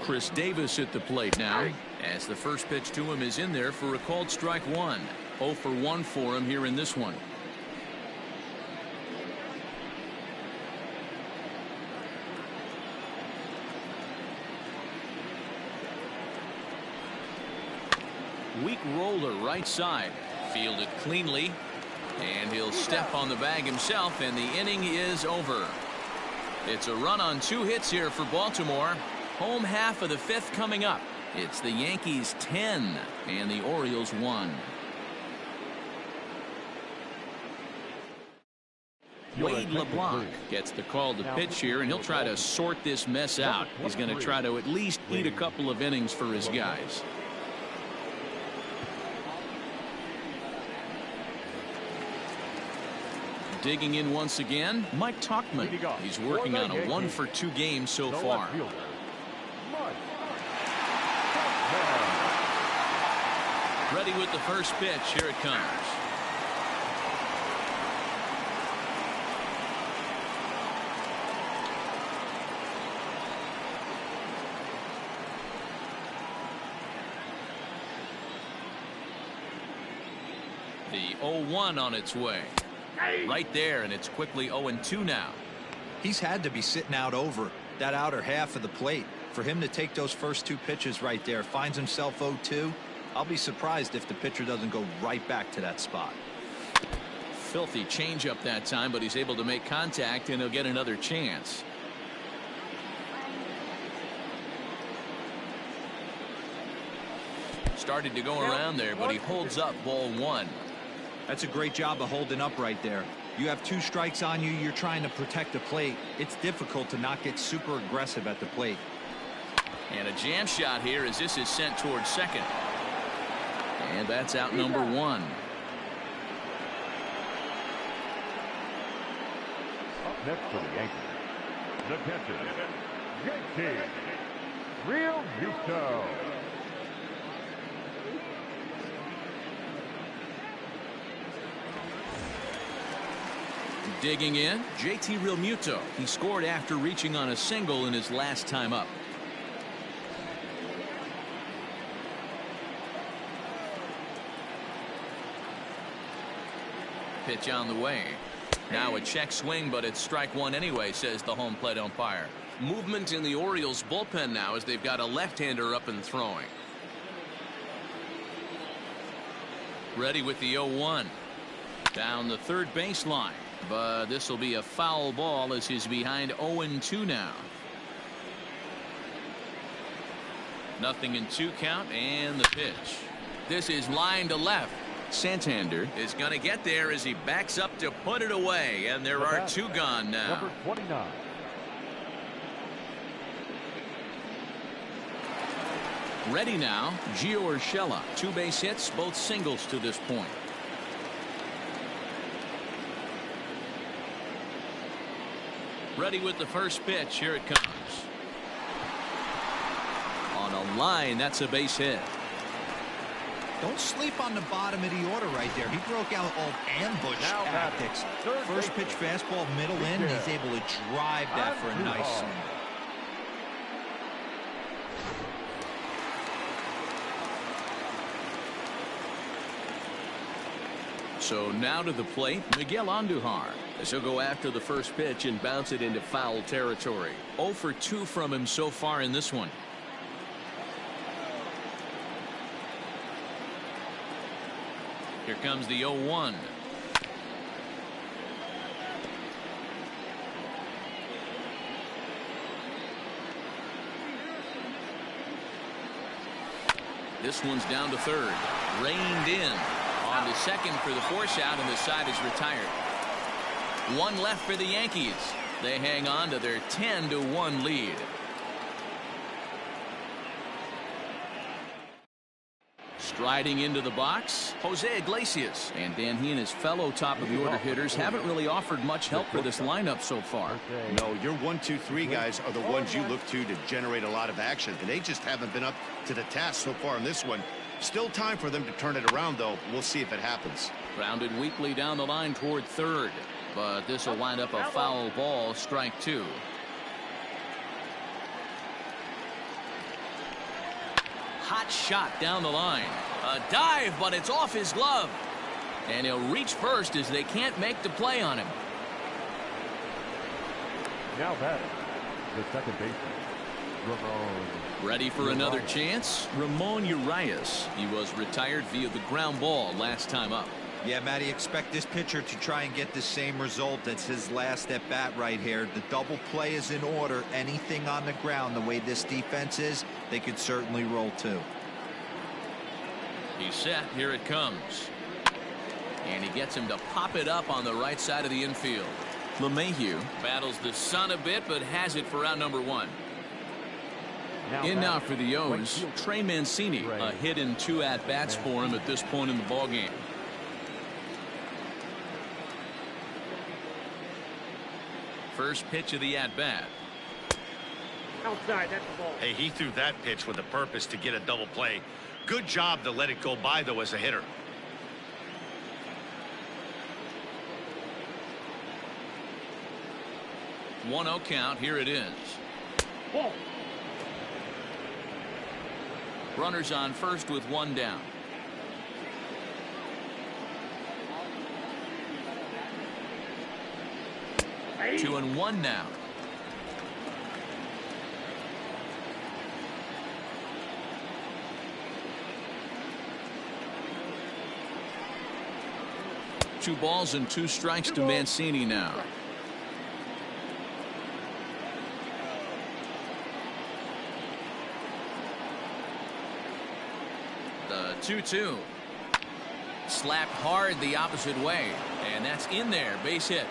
Chris Davis at the plate now, as the first pitch to him is in there for a called strike 1. 0 for 1 for him here in this one. Weak roller right side, fielded cleanly, and he'll step on the bag himself, and the inning is over. It's a run on 2 hits here for Baltimore. Home half of the 5th coming up. It's the Yankees 10 and the Orioles 1. Wade LeBlanc gets the call to pitch here, and he'll try to sort this mess out. He's going to try to at least eat a couple of innings for his guys. Digging in once again, Mike Tauchman. He's working on a 1 for 2 game so far. Ready with the first pitch. Here it comes. The 0-1 on its way. Right there, and it's quickly 0-2 now. He's had to be sitting out over that outer half of the plate. For him to take those first 2 pitches right there, finds himself 0-2. I'll be surprised if the pitcher doesn't go right back to that spot. Filthy changeup that time, but he's able to make contact, and he'll get another chance. Started to go around there, but he holds up ball 1. That's a great job of holding up right there. You have 2 strikes on you. You're trying to protect the plate. It's difficult to not get super aggressive at the plate. And a jam shot here as this is sent towards second. And that's out number 1. Up next for the Yankees, the catcher, Yankee, Real Muto. Digging in, JT Realmuto. He scored after reaching on a single in his last time up. Pitch on the way. Now a check swing, but it's strike one anyway, says the home plate umpire. Movement in the Orioles bullpen now as they've got a left-hander up and throwing. Ready with the 0-1. Down the third baseline, but this will be a foul ball as he's behind 0-2 now. Nothing in 2 count, and the pitch. This is line to left. Santander is going to get there as he backs up to put it away, and there are 2 gone now. Number 29. Ready now, Gio Urshela. 2 base hits, both singles to this point. Ready with the first pitch. Here it comes. On a line, that's a base hit. Don't sleep on the bottom of the order right there. He broke out old ambush tactics. First pitch fastball, middle in. He's able to drive that for a nice swing. So now to the plate, Miguel Andujar, as he'll go after the first pitch and bounce it into foul territory. 0 for 2 from him so far in this one. Here comes the 0-1. This one's down to third. Reined in. On to second for the force out, and the side is retired. 1 left for the Yankees. They hang on to their 10-1 lead. Striding into the box, Jose Iglesias. And Dan, he and his fellow top of the order hitters haven't really offered much help for this lineup so far. No, your 1, 2, 3 guys are the ones you look to generate a lot of action, and they just haven't been up to the task so far in this one. Still time for them to turn it around, though. We'll see if it happens. Grounded weakly down the line toward third, but this will wind up a foul ball, strike 2. Hot shot down the line. A dive, but it's off his glove. And he'll reach first as they can't make the play on him. Now batting, the second baseman, Ramon. Ready for another chance? Ramon Urias. He was retired via the ground ball last time up. Yeah, Matty, expect this pitcher to try and get the same result as his last at bat right here. The double play is in order. Anything on the ground, the way this defense is, they could certainly roll too. He's set. Here it comes. And he gets him to pop it up on the right side of the infield. LeMahieu battles the sun a bit, but has it for out number 1. In now for the O's, Trey Mancini. A hit in 2 at-bats for him at this point in the ballgame. First pitch of the at-bat. Outside, that's the ball. Hey, he threw that pitch with a purpose to get a double play. Good job to let it go by, though, as a hitter. One 0 count. Here it is. Ball. Runners on first with 1 down. Hey. 2-1 now. Two balls and 2 strikes to Mancini now. The 2-2. Slapped hard the opposite way, and that's in there. Base hit.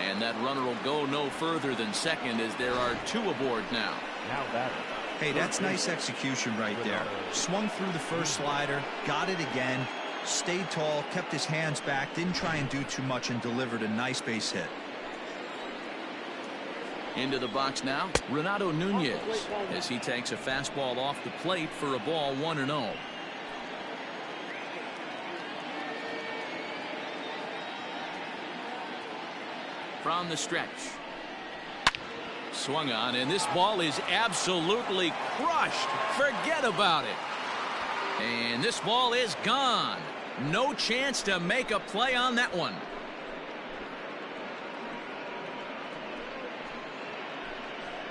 And that runner will go no further than second as there are 2 aboard now. Now batting. Hey, that's nice execution right there. Swung through the first slider, got it again, stayed tall, kept his hands back, didn't try and do too much, and delivered a nice base hit. Into the box now, Renato Nunez, as he takes a fastball off the plate for a ball 1-0. from the stretch. Swung on, and this ball is absolutely crushed. Forget about it. And this ball is gone. No chance to make a play on that one.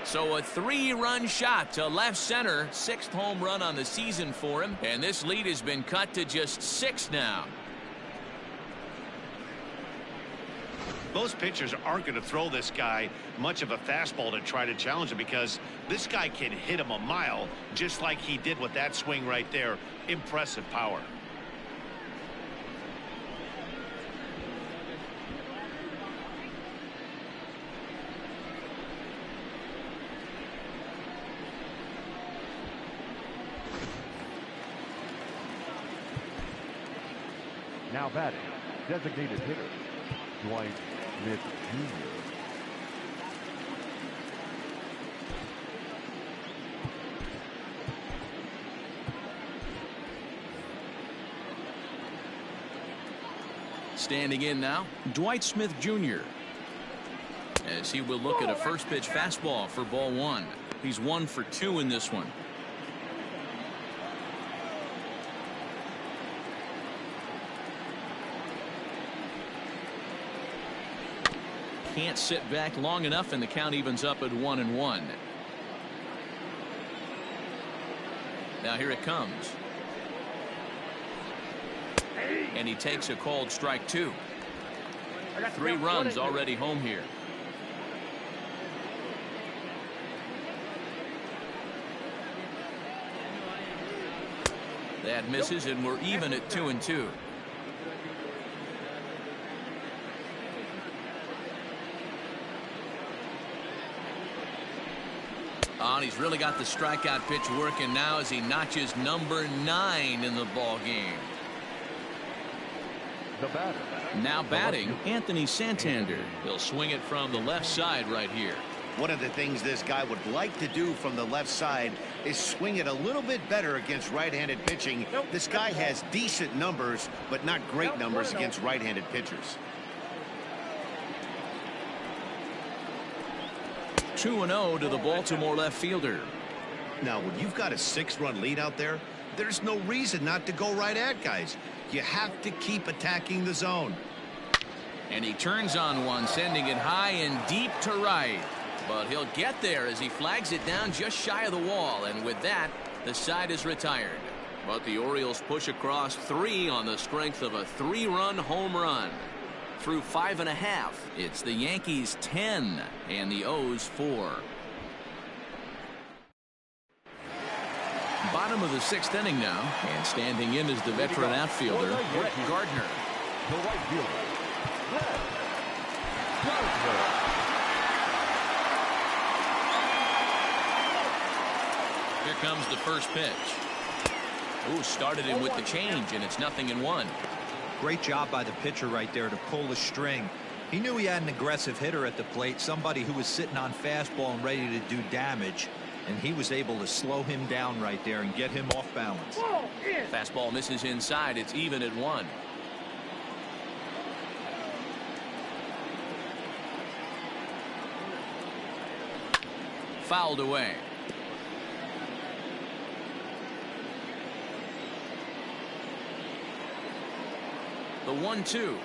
So a 3-run shot to left center. 6th home run on the season for him. And this lead has been cut to just 6 now. Most pitchers aren't going to throw this guy much of a fastball to try to challenge him, because this guy can hit him a mile just like he did with that swing right there. Impressive power. Now batting, designated hitter, Dwight Smith Jr. Standing in now, Dwight Smith Jr. as he will look at a first pitch fastball for ball 1. He's 1 for 2 in this one. Can't sit back long enough, and the count evens up at 1-1. Now here it comes. And he takes a called strike 2. 3 runs already home here. That misses, and we're even at 2-2. Oh, and he's really got the strikeout pitch working now as he notches number 9 in the ball game. The batter. Now batting, Anthony Santander. He'll swing it from the left side right here. One of the things this guy would like to do from the left side is swing it a little bit better against right-handed pitching. This guy has decent numbers, but not great numbers against right-handed pitchers. 2-0 to the Baltimore left fielder. Now, when you've got a 6-run lead out there, there's no reason not to go right at guys. You have to keep attacking the zone. And he turns on one, sending it high and deep to right. But he'll get there as he flags it down just shy of the wall. And with that, the side is retired. But the Orioles push across 3 on the strength of a 3-run home run. Through 5.5, it's the Yankees 10 and the O's 4. Bottom of the 6th inning now, and standing in is the veteran outfielder, Brett Gardner. The right fielder, Brett Gardner. Here comes the first pitch. Ooh, started him with the change, and it's 0-1. Great job by the pitcher right there to pull the string. He knew he had an aggressive hitter at the plate, somebody who was sitting on fastball and ready to do damage, and he was able to slow him down right there and get him off balance. Fastball misses inside. It's even at 1. Fouled away. The 1-2.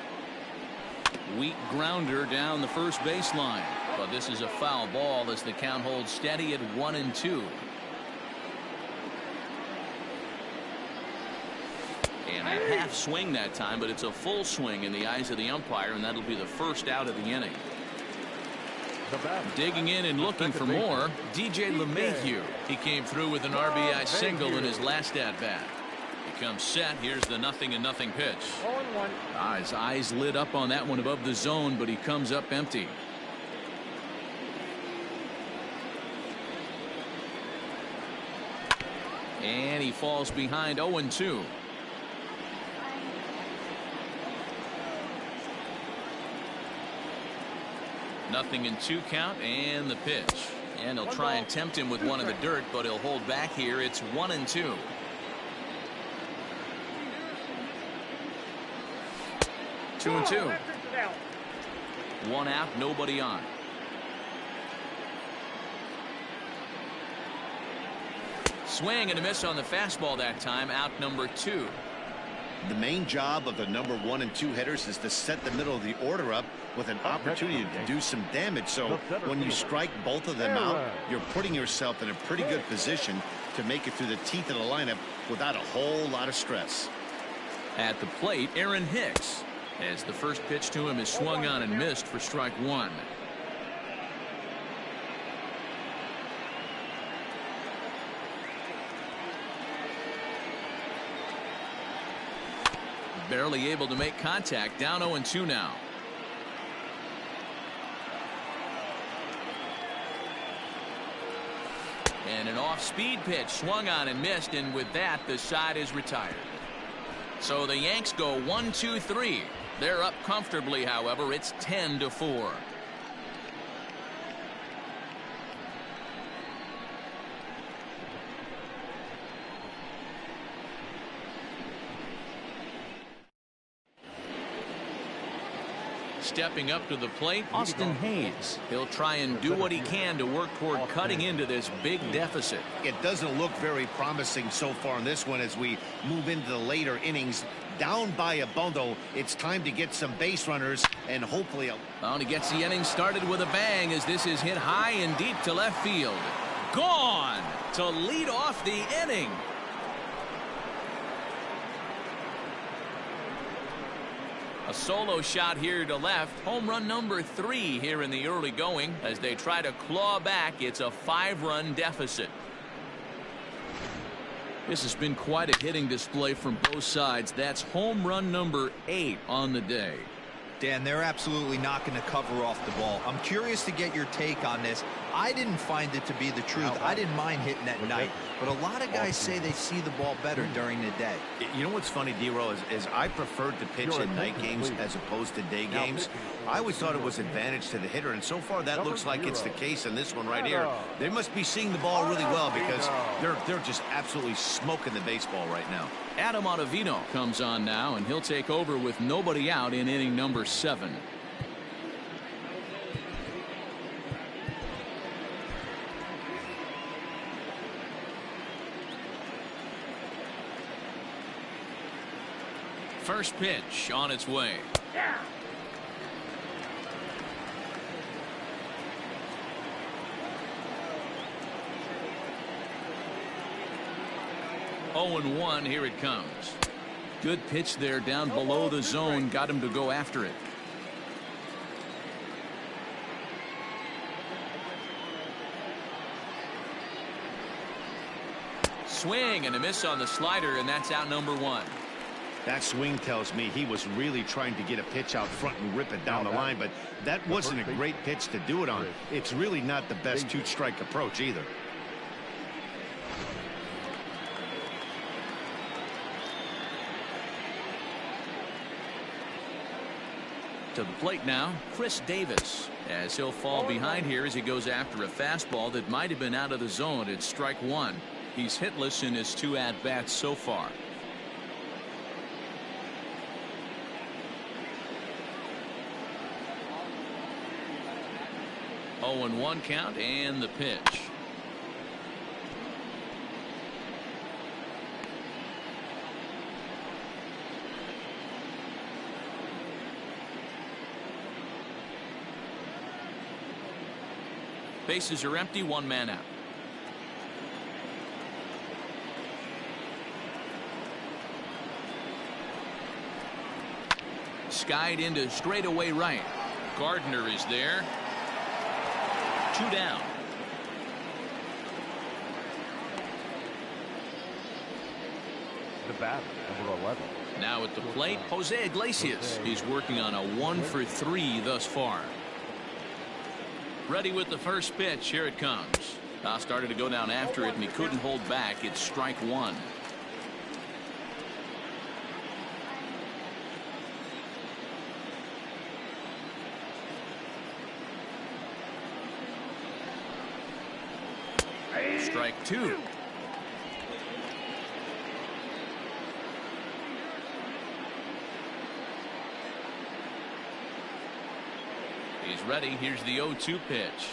Weak grounder down the first baseline. But this is a foul ball as the count holds steady at 1-2. And a half swing that time, but it's a full swing in the eyes of the umpire, and that'll be the first out of the inning. Digging in and looking for more, DJ LeMahieu. He came through with an RBI single in his last at-bat. He comes set. Here's the 0-0 pitch. His eyes lit up on that one above the zone, but he comes up empty. And he falls behind 0-2. Nothing in 2 count, and the pitch. And he'll try and tempt him with one in the dirt, but he'll hold back here. It's 1-2. Two and 2. 1 out, nobody on. Swing and a miss on the fastball that time. Out number 2. The main job of the number 1 and 2 hitters is to set the middle of the order up with an opportunity to do some damage. So when you strike both of them out, you're putting yourself in a pretty good position to make it through the teeth of the lineup without a whole lot of stress. At the plate, Aaron Hicks, as the first pitch to him is swung on and missed for strike 1. Barely able to make contact. Down 0-2 now. And an off-speed pitch swung on and missed, and with that the side is retired. So the Yanks go 1-2-3. They're up comfortably, however. It's 10-4. Stepping up to the plate, Austin Hayes. He'll try and do what he can to work toward cutting into this big deficit. It doesn't look very promising so far in this one as we move into the later innings. Down by a bundle, it's time to get some base runners and hopefully... Well, he gets the inning started with a bang as this is hit high and deep to left field. Gone to lead off the inning. A solo shot here to left. Home run number 3 here in the early going. As they try to claw back, it's a 5-run deficit. This has been quite a hitting display from both sides. That's home run number 8 on the day. Dan, they're absolutely not going to cover off the ball. I'm curious to get your take on this. I didn't find it to be the truth. I didn't mind hitting at night, but a lot of guys say they see the ball better during the day. You know what's funny, D-Row, is I preferred to pitch in night games as opposed to day games. I always thought it was advantage to the hitter, and so far that looks like it's the case in this one right here. They must be seeing the ball really well because they're just absolutely smoking the baseball right now. Adam Ottavino comes on now, and he'll take over with nobody out in inning number 7. First pitch on its way. Yeah. 0-1, here it comes. Good pitch there down below the zone. Got him to go after it. Swing and a miss on the slider, and that's out number 1. That swing tells me he was really trying to get a pitch out front and rip it down the line, but that wasn't a great pitch to do it on. It's really not the best 2-strike approach either. To the plate now, Chris Davis, as he'll fall behind here as he goes after a fastball that might have been out of the zone. It's strike 1. He's hitless in his 2 at-bats so far. 0-1 count, and the pitch. Bases are empty, 1 man out. Skied into straightaway right. Gardner is there. 2 down. The batter, number 11. Now at the plate, Jose Iglesias. He's working on a 1-for-3 thus far. Ready with the first pitch. Here it comes. Started to go down after it, and he couldn't hold back. It's strike 1. Strike 2. He's ready. Here's the 0-2 pitch.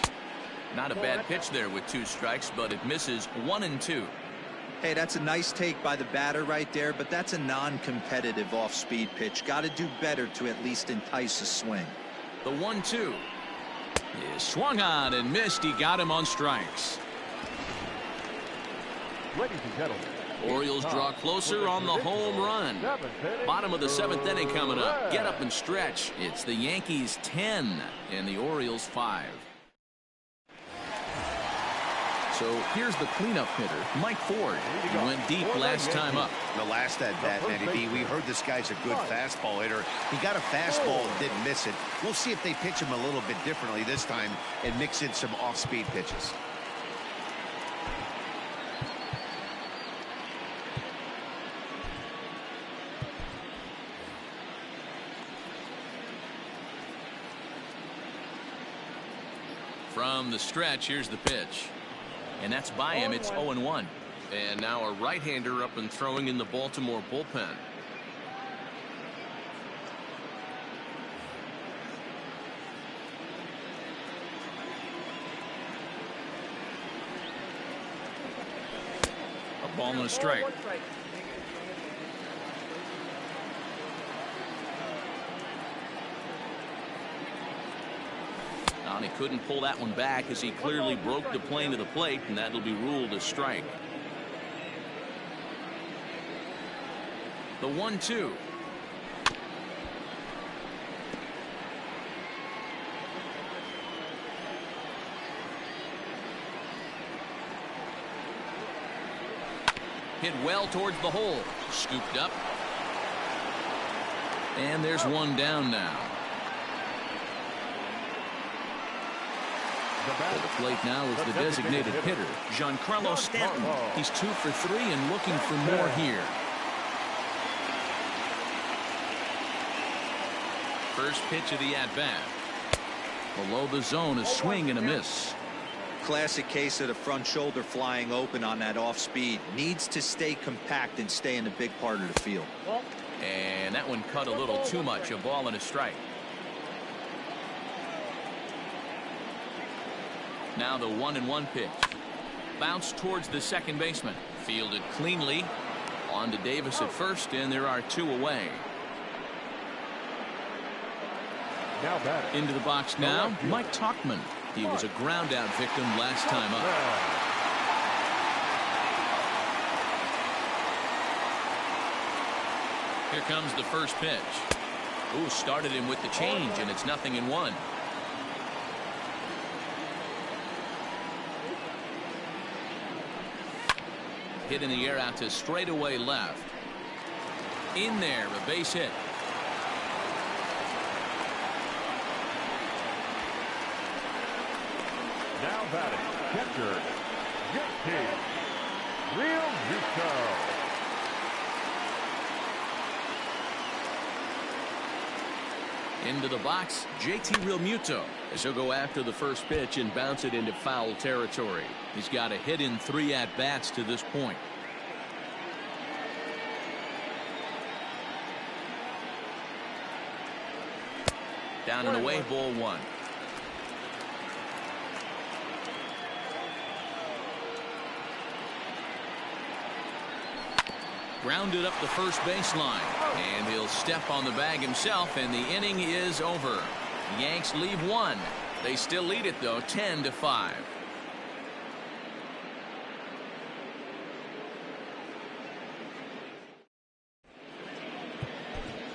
Not a bad pitch there with 2 strikes, but it misses 1-2. Hey, that's a nice take by the batter right there, but that's a non-competitive off-speed pitch. Got to do better to at least entice a swing. The 1-2 is swung on and missed. He got him on strikes. Ladies and gentlemen, Orioles draw closer on the home run. Bottom of the 7th inning coming up. Get up and stretch. It's the Yankees 10 and the Orioles 5. So here's the cleanup hitter, Mike Ford. He went deep last time up. The last at bat, Matty B, we heard this guy's a good fastball hitter. He got a fastball and didn't miss it. We'll see if they pitch him a little bit differently this time and mix in some off-speed pitches. From the stretch, here's the pitch. And that's by him. It's 0-1. And now a right-hander up and throwing in the Baltimore bullpen. A ball and a strike. And he couldn't pull that one back as he clearly broke the plane to the plate, and that'll be ruled a strike. The 1-2. Hit well towards the hole. Scooped up. And there's one down now. To the plate now is the designated hitter, Giancarlo Stanton. He's 2 for 3 and looking for more here. First pitch of the at-bat. Below the zone, a swing and a miss. Classic case of the front shoulder flying open on that off-speed. Needs to stay compact and stay in the big part of the field. And that one cut a little too much. A ball and a strike. Now the 1-1 pitch. Bounce towards the second baseman. Fielded cleanly. On to Davis at first, and there are 2 away. Into the box now, Mike Tauchman. He was a ground out victim last time up. Here comes the first pitch. Ooh, started him with the change, and it's 0-1. Hit in the air out to straightaway left. In there, a base hit. Now batting, catcher, Yankee, Real Muto. Into the box, JT Realmuto, as he'll go after the first pitch and bounce it into foul territory. He's got a hit in 3 at-bats to this point. Down and away, ball 1. Grounded up the first baseline, and he'll step on the bag himself, and the inning is over. The Yanks leave 1. They still lead it though, 10-5.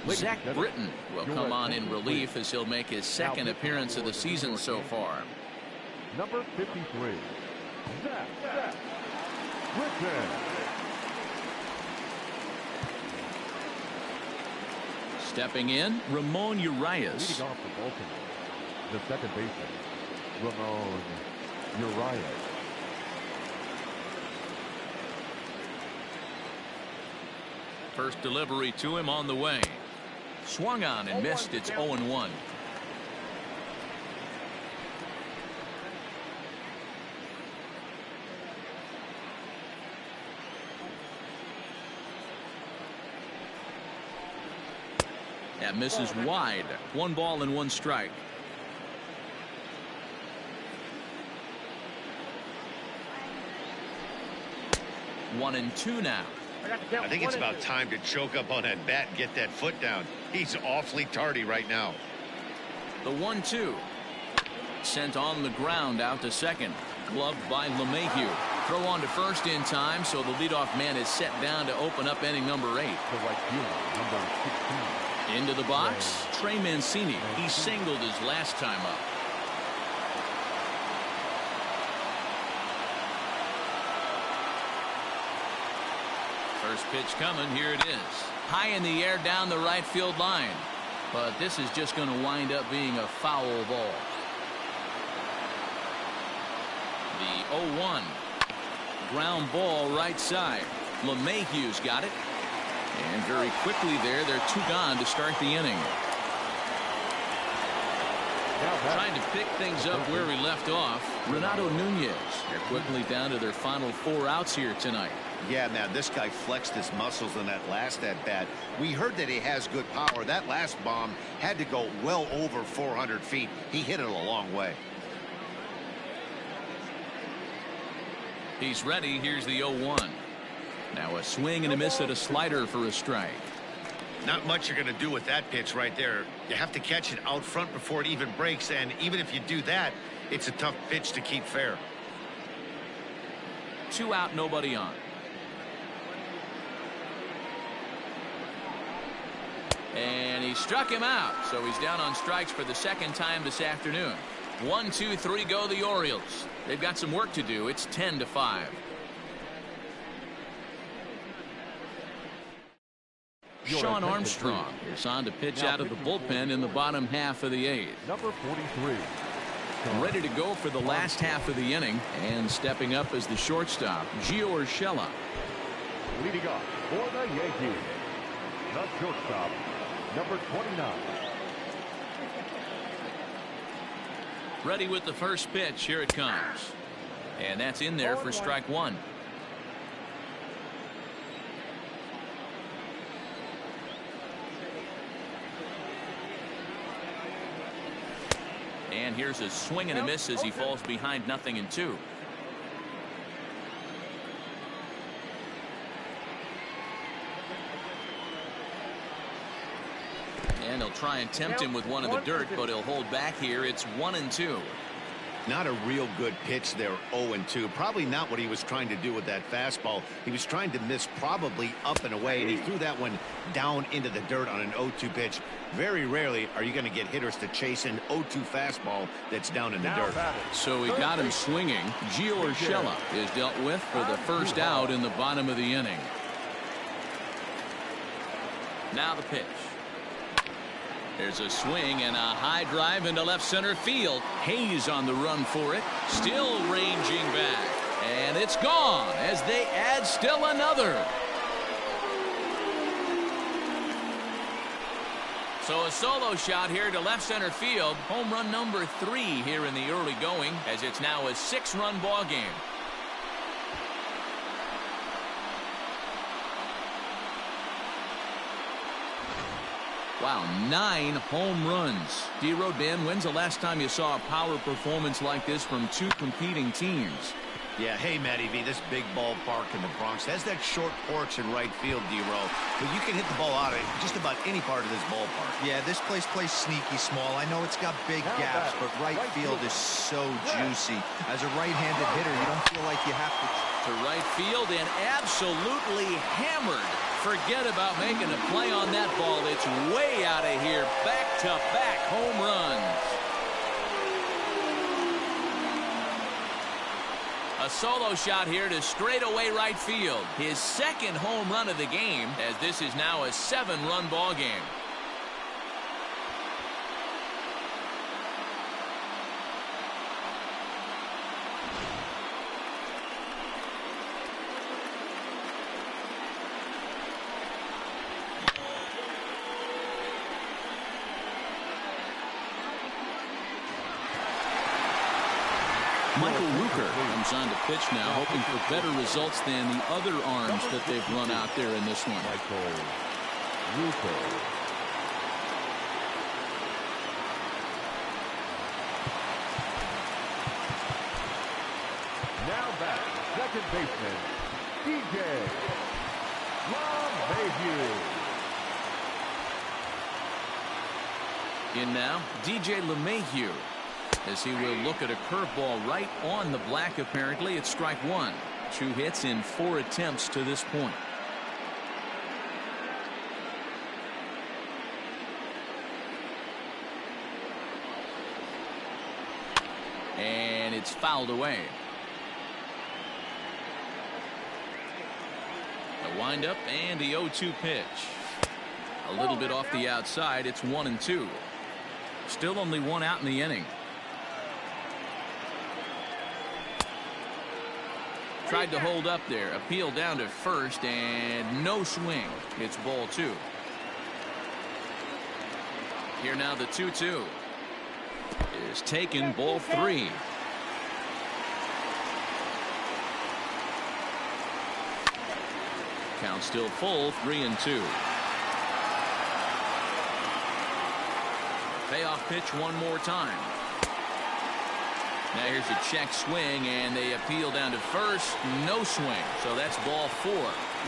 Zach Britton will come on in relief as he'll make his second appearance of the season so far. Number 53, Zach Britton. Stepping in, Ramon Urias. Leading off for Baltimore, the second baseman, Ramon Urias. First delivery to him on the way. Swung on and missed. It's 0-1. That misses wide. 1 ball and 1 strike. 1-2 now. I think it's about time to choke up on that bat and get that foot down. He's awfully tardy right now. The 1-2. Sent on the ground out to second. Gloved by LeMahieu. Throw on to first in time, so the leadoff man is set down to open up inning number 8. The right fielder, number 16. Into the box, Trey Mancini. He singled his last time up. First pitch coming. Here it is. High in the air down the right field line. But this is just going to wind up being a foul ball. The 0-1. Ground ball right side. LeMahieu's got it. And very quickly there, they're 2 gone to start the inning. Trying to pick things up where we left off. Renato Nunez. They're quickly down to their final 4 outs here tonight. Yeah, man, this guy flexed his muscles in that last at-bat. We heard that he has good power. That last bomb had to go well over 400 feet. He hit it a long way. He's ready. Here's the 0-1. Now a swing and a miss at a slider for a strike. Not much you're going to do with that pitch right there. You have to catch it out front before it even breaks, and even if you do that, it's a tough pitch to keep fair. 2 out, nobody on. And he struck him out, so he's down on strikes for the 2nd time this afternoon. 1, 2, 3 go the Orioles. They've got some work to do. It's 10-5. Sean Armstrong is on to pitch out of the bullpen in the bottom half of the 8th. Number 43. Ready to go for the last half of the inning, and stepping up as the shortstop, Gio Urshela. Leading off for the Yankees, the shortstop, number 29. Ready with the first pitch. Here it comes. And that's in there for strike 1. And here's a swing and a miss as he falls behind 0-2. And they'll try and tempt him with one in the dirt, but he'll hold back here. It's 1-2. Not a real good pitch there, 0-2. Probably not what he was trying to do with that fastball. He was trying to miss probably up and away, and he threw that one down into the dirt on an 0-2 pitch. Very rarely are you going to get hitters to chase an 0-2 fastball that's down in the dirt. So he got him swinging. Gio Urshela is dealt with for the first out in the bottom of the inning. Now the pitch. There's a swing and a high drive into left center field. Hayes on the run for it. Still ranging back. And it's gone as they add still another. So a solo shot here to left center field. Home run number 3 here in the early going, as it's now a 6-run ball game. Wow, 9 home runs. D-Row, Dan, when's the last time you saw a power performance like this from 2 competing teams? Yeah, hey, Matty V, this big ballpark in the Bronx has that short porch in right field, D-Row, but you can hit the ball out of just about any part of this ballpark. Yeah, this place plays sneaky small. I know it's got big gaps, but right field is so juicy. As a right-handed hitter, you don't feel like you have to right field and absolutely hammered. Forget about making a play on that ball. It's way out of here. Back-to-back home runs. A solo shot here to straightaway right field. His 2nd home run of the game, as this is now a 7-run ball game. Michael Rooker comes on to pitch now, hoping for better results than the other arms that they've run out there in this one. Michael Rooker. Now back, second baseman, DJ LeMahieu. In now, DJ LeMahieu, as he will look at a curveball right on the black. Apparently, it's strike one. 2 hits in 4 attempts to this point. And it's fouled away. The windup and the 0-2 pitch. A little bit off the outside. It's 1-2. Still only 1 out in the inning. Tried to hold up there. Appeal down to first and no swing. It's ball 2. Here now the 2-2 is taken, ball 3. Count still full, 3-2. Payoff pitch one more time. Now here's a check swing, and they appeal down to first. No swing, so that's ball 4.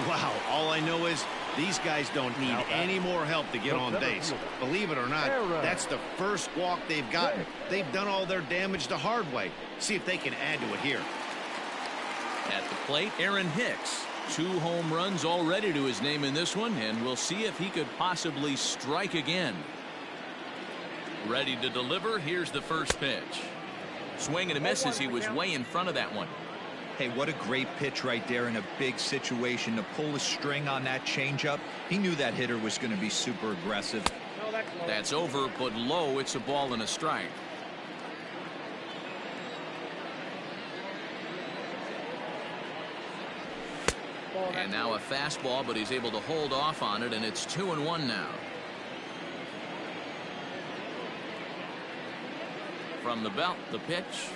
Wow, all I know is these guys don't need any more help to get on base. Believe it or not, that's the first walk they've gotten. They've done all their damage the hard way. See if they can add to it here. At the plate, Aaron Hicks. 2 home runs already to his name in this one, and we'll see if he could possibly strike again. Ready to deliver. Here's the first pitch. Swing and a miss as he was way in front of that one. Hey, what a great pitch right there in a big situation. To pull a string on that changeup, he knew that hitter was going to be super aggressive. That's over, but low. It's a ball and a strike. And now a fastball, but he's able to hold off on it, and it's 2-1 now. From the belt, the pitch.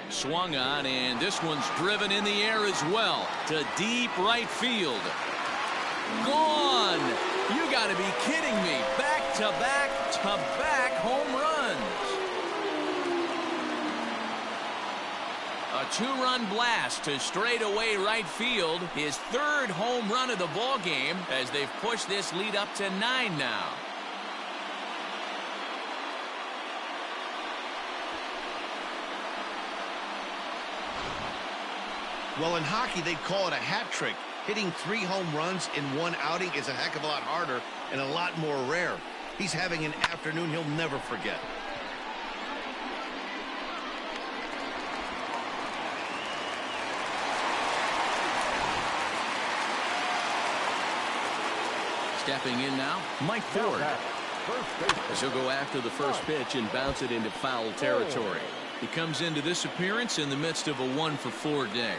Swung on, and this one's driven in the air as well to deep right field. Gone! You got to be kidding me. Back-to-back-to-back home runs. A 2-run blast to straightaway right field. His 3rd home run of the ball game as they've pushed this lead up to 9 now. Well, in hockey, they'd call it a hat trick. Hitting 3 home runs in 1 outing is a heck of a lot harder and a lot more rare. He's having an afternoon he'll never forget. Stepping in now, Mike Ford. As he'll go after the first pitch and bounce it into foul territory. He comes into this appearance in the midst of a 1-for-4 day.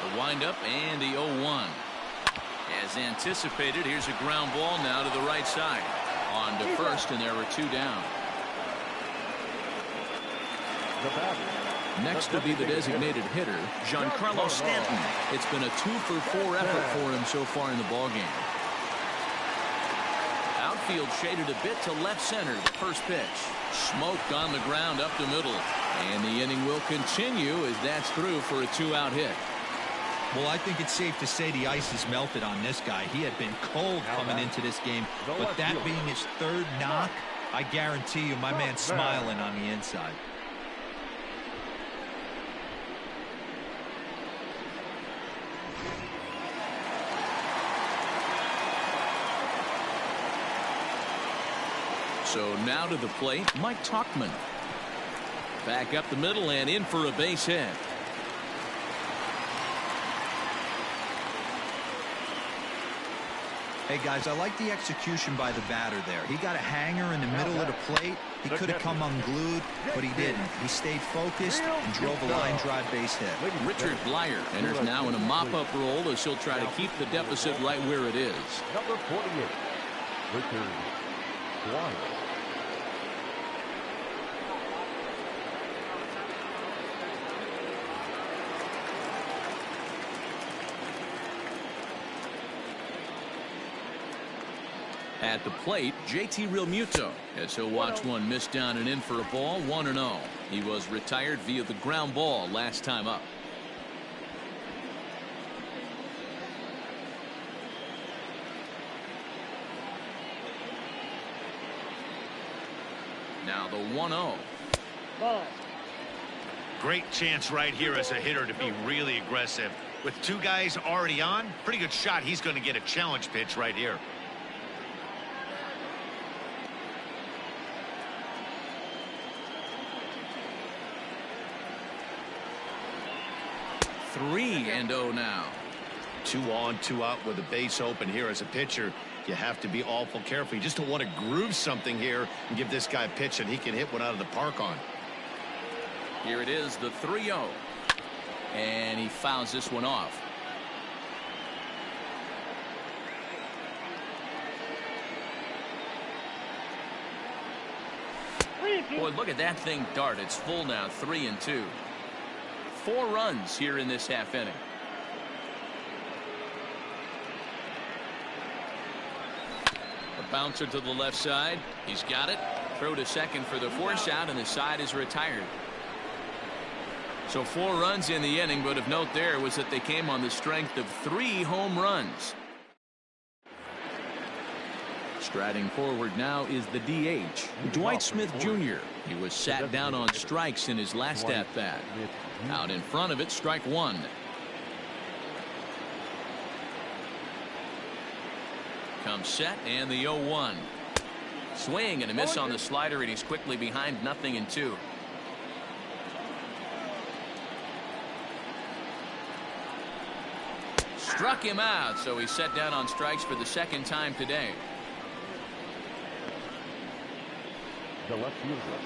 The windup and the 0-1. As anticipated, here's a ground ball now to the right side. On to first, and there were 2 down. Next to be the designated hitter, Giancarlo Stanton. It's been a 2-for-4 effort for him so far in the ballgame. Outfield shaded a bit to left center. The first pitch. Smoked on the ground up the middle. And the inning will continue as that's through for a 2-out hit. Well, I think it's safe to say the ice has melted on this guy. He had been cold coming into this game, but that being his 3rd knock, I guarantee you my man's smiling on the inside. So now to the plate, Mike Tauchman. Back up the middle and in for a base hit. Hey, guys, I like the execution by the batter there. He got a hanger in the middle of the plate. He could have come unglued, but he didn't. He stayed focused and drove a line drive base hit. Richard Blyer enters now in a mop-up role as he'll try to keep the deficit right where it is. Number 48, Richard Blyer. At the plate, JT Realmuto, as he'll watch one miss down and in for a ball, 1-0. He was retired via the ground ball last time up. Now the 1-0. Ball. Great chance right here as a hitter to be really aggressive. With two guys already on, pretty good shot. He's going to get a challenge pitch right here. Three and 0 now. 2 on, 2 out with a base open here as a pitcher. You have to be awful careful. You just don't want to groove something here and give this guy a pitch and he can hit one out of the park on. Here it is, the 3-0. And he fouls this one off. Boy, look at that thing dart. It's full now, 3-2. 4 runs here in this half inning. A bouncer to the left side. He's got it. Throw to second for the force out, and the side is retired. So 4 runs in the inning, but of note there was that they came on the strength of 3 home runs. Striding forward now is the DH, Dwight Smith Jr. He was sat down on strikes in his last at-bat. Out in front of it, strike 1. Comes set, and the 0-1. Swing and a miss on the slider, and he's quickly behind 0-2. Struck him out, so he's set down on strikes for the second time today.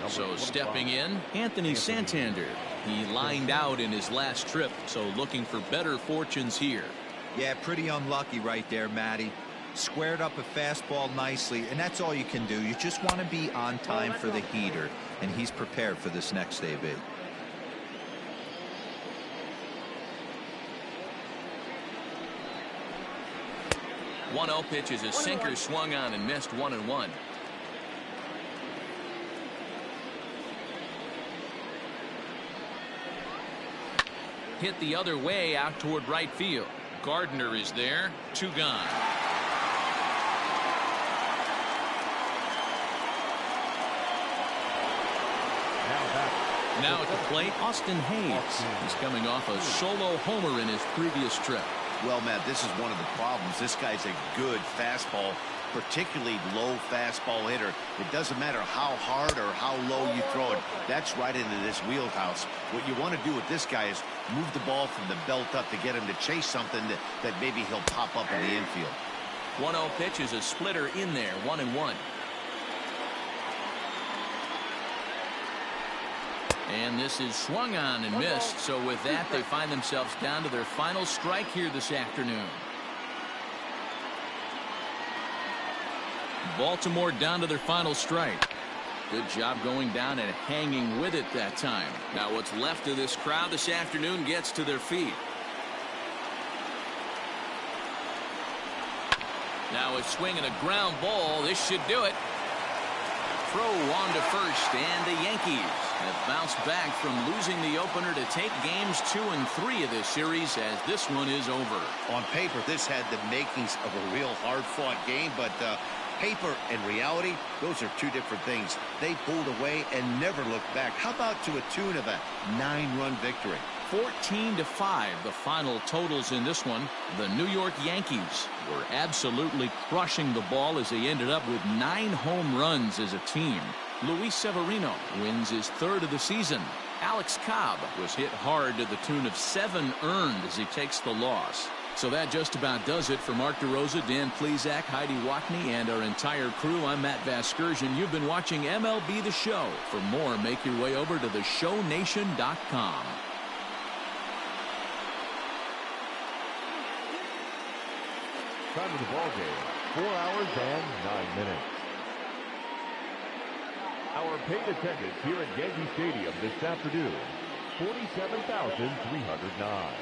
So stepping in, Anthony Santander. He lined out in his last trip, so looking for better fortunes here. Yeah, pretty unlucky right there, Matty. Squared up a fastball nicely, and that's all you can do. You just want to be on time for the heater, and he's prepared for this next AB. 1-0 pitch is a sinker swung on and missed, 1-1. Hit the other way out toward right field. Gardner is there. 2 gone. Now at the plate, Austin Hayes. He's coming off a solo homer in his previous trip. Well, Matt, this is one of the problems. This guy's a good fastball, particularly low fastball hitter. It doesn't matter how hard or how low you throw it. That's right into this wheelhouse. What you want to do with this guy is move the ball from the belt up to get him to chase something that maybe he'll pop up in the infield. 1-0 pitch is a splitter in there, 1-1. And this is swung on and missed. So with that, they find themselves down to their final strike here this afternoon. Baltimore down to their final strike. Good job going down and hanging with it that time. Now what's left of this crowd this afternoon gets to their feet. Now a swing and a ground ball. This should do it. Throw on to first, and the Yankees have bounced back from losing the opener to take games 2 and 3 of this series, as this one is over. On paper, this had the makings of a real hard-fought game, but paper and reality, those are 2 different things. They pulled away and never looked back. How about to a tune of a 9-run victory? 14-5, the final totals in this one. The New York Yankees were absolutely crushing the ball as they ended up with 9 home runs as a team. Luis Severino wins his 3rd of the season. Alex Cobb was hit hard to the tune of 7 earned as he takes the loss. So that just about does it for Mark DeRosa, Dan Plesac, Heidi Watney, and our entire crew. I'm Matt Vasgersian. You've been watching MLB The Show. For more, make your way over to theshownation.com. Time of the ball game, 4 hours and 9 minutes. Our paid attendance here at Yankee Stadium this afternoon, 47,309.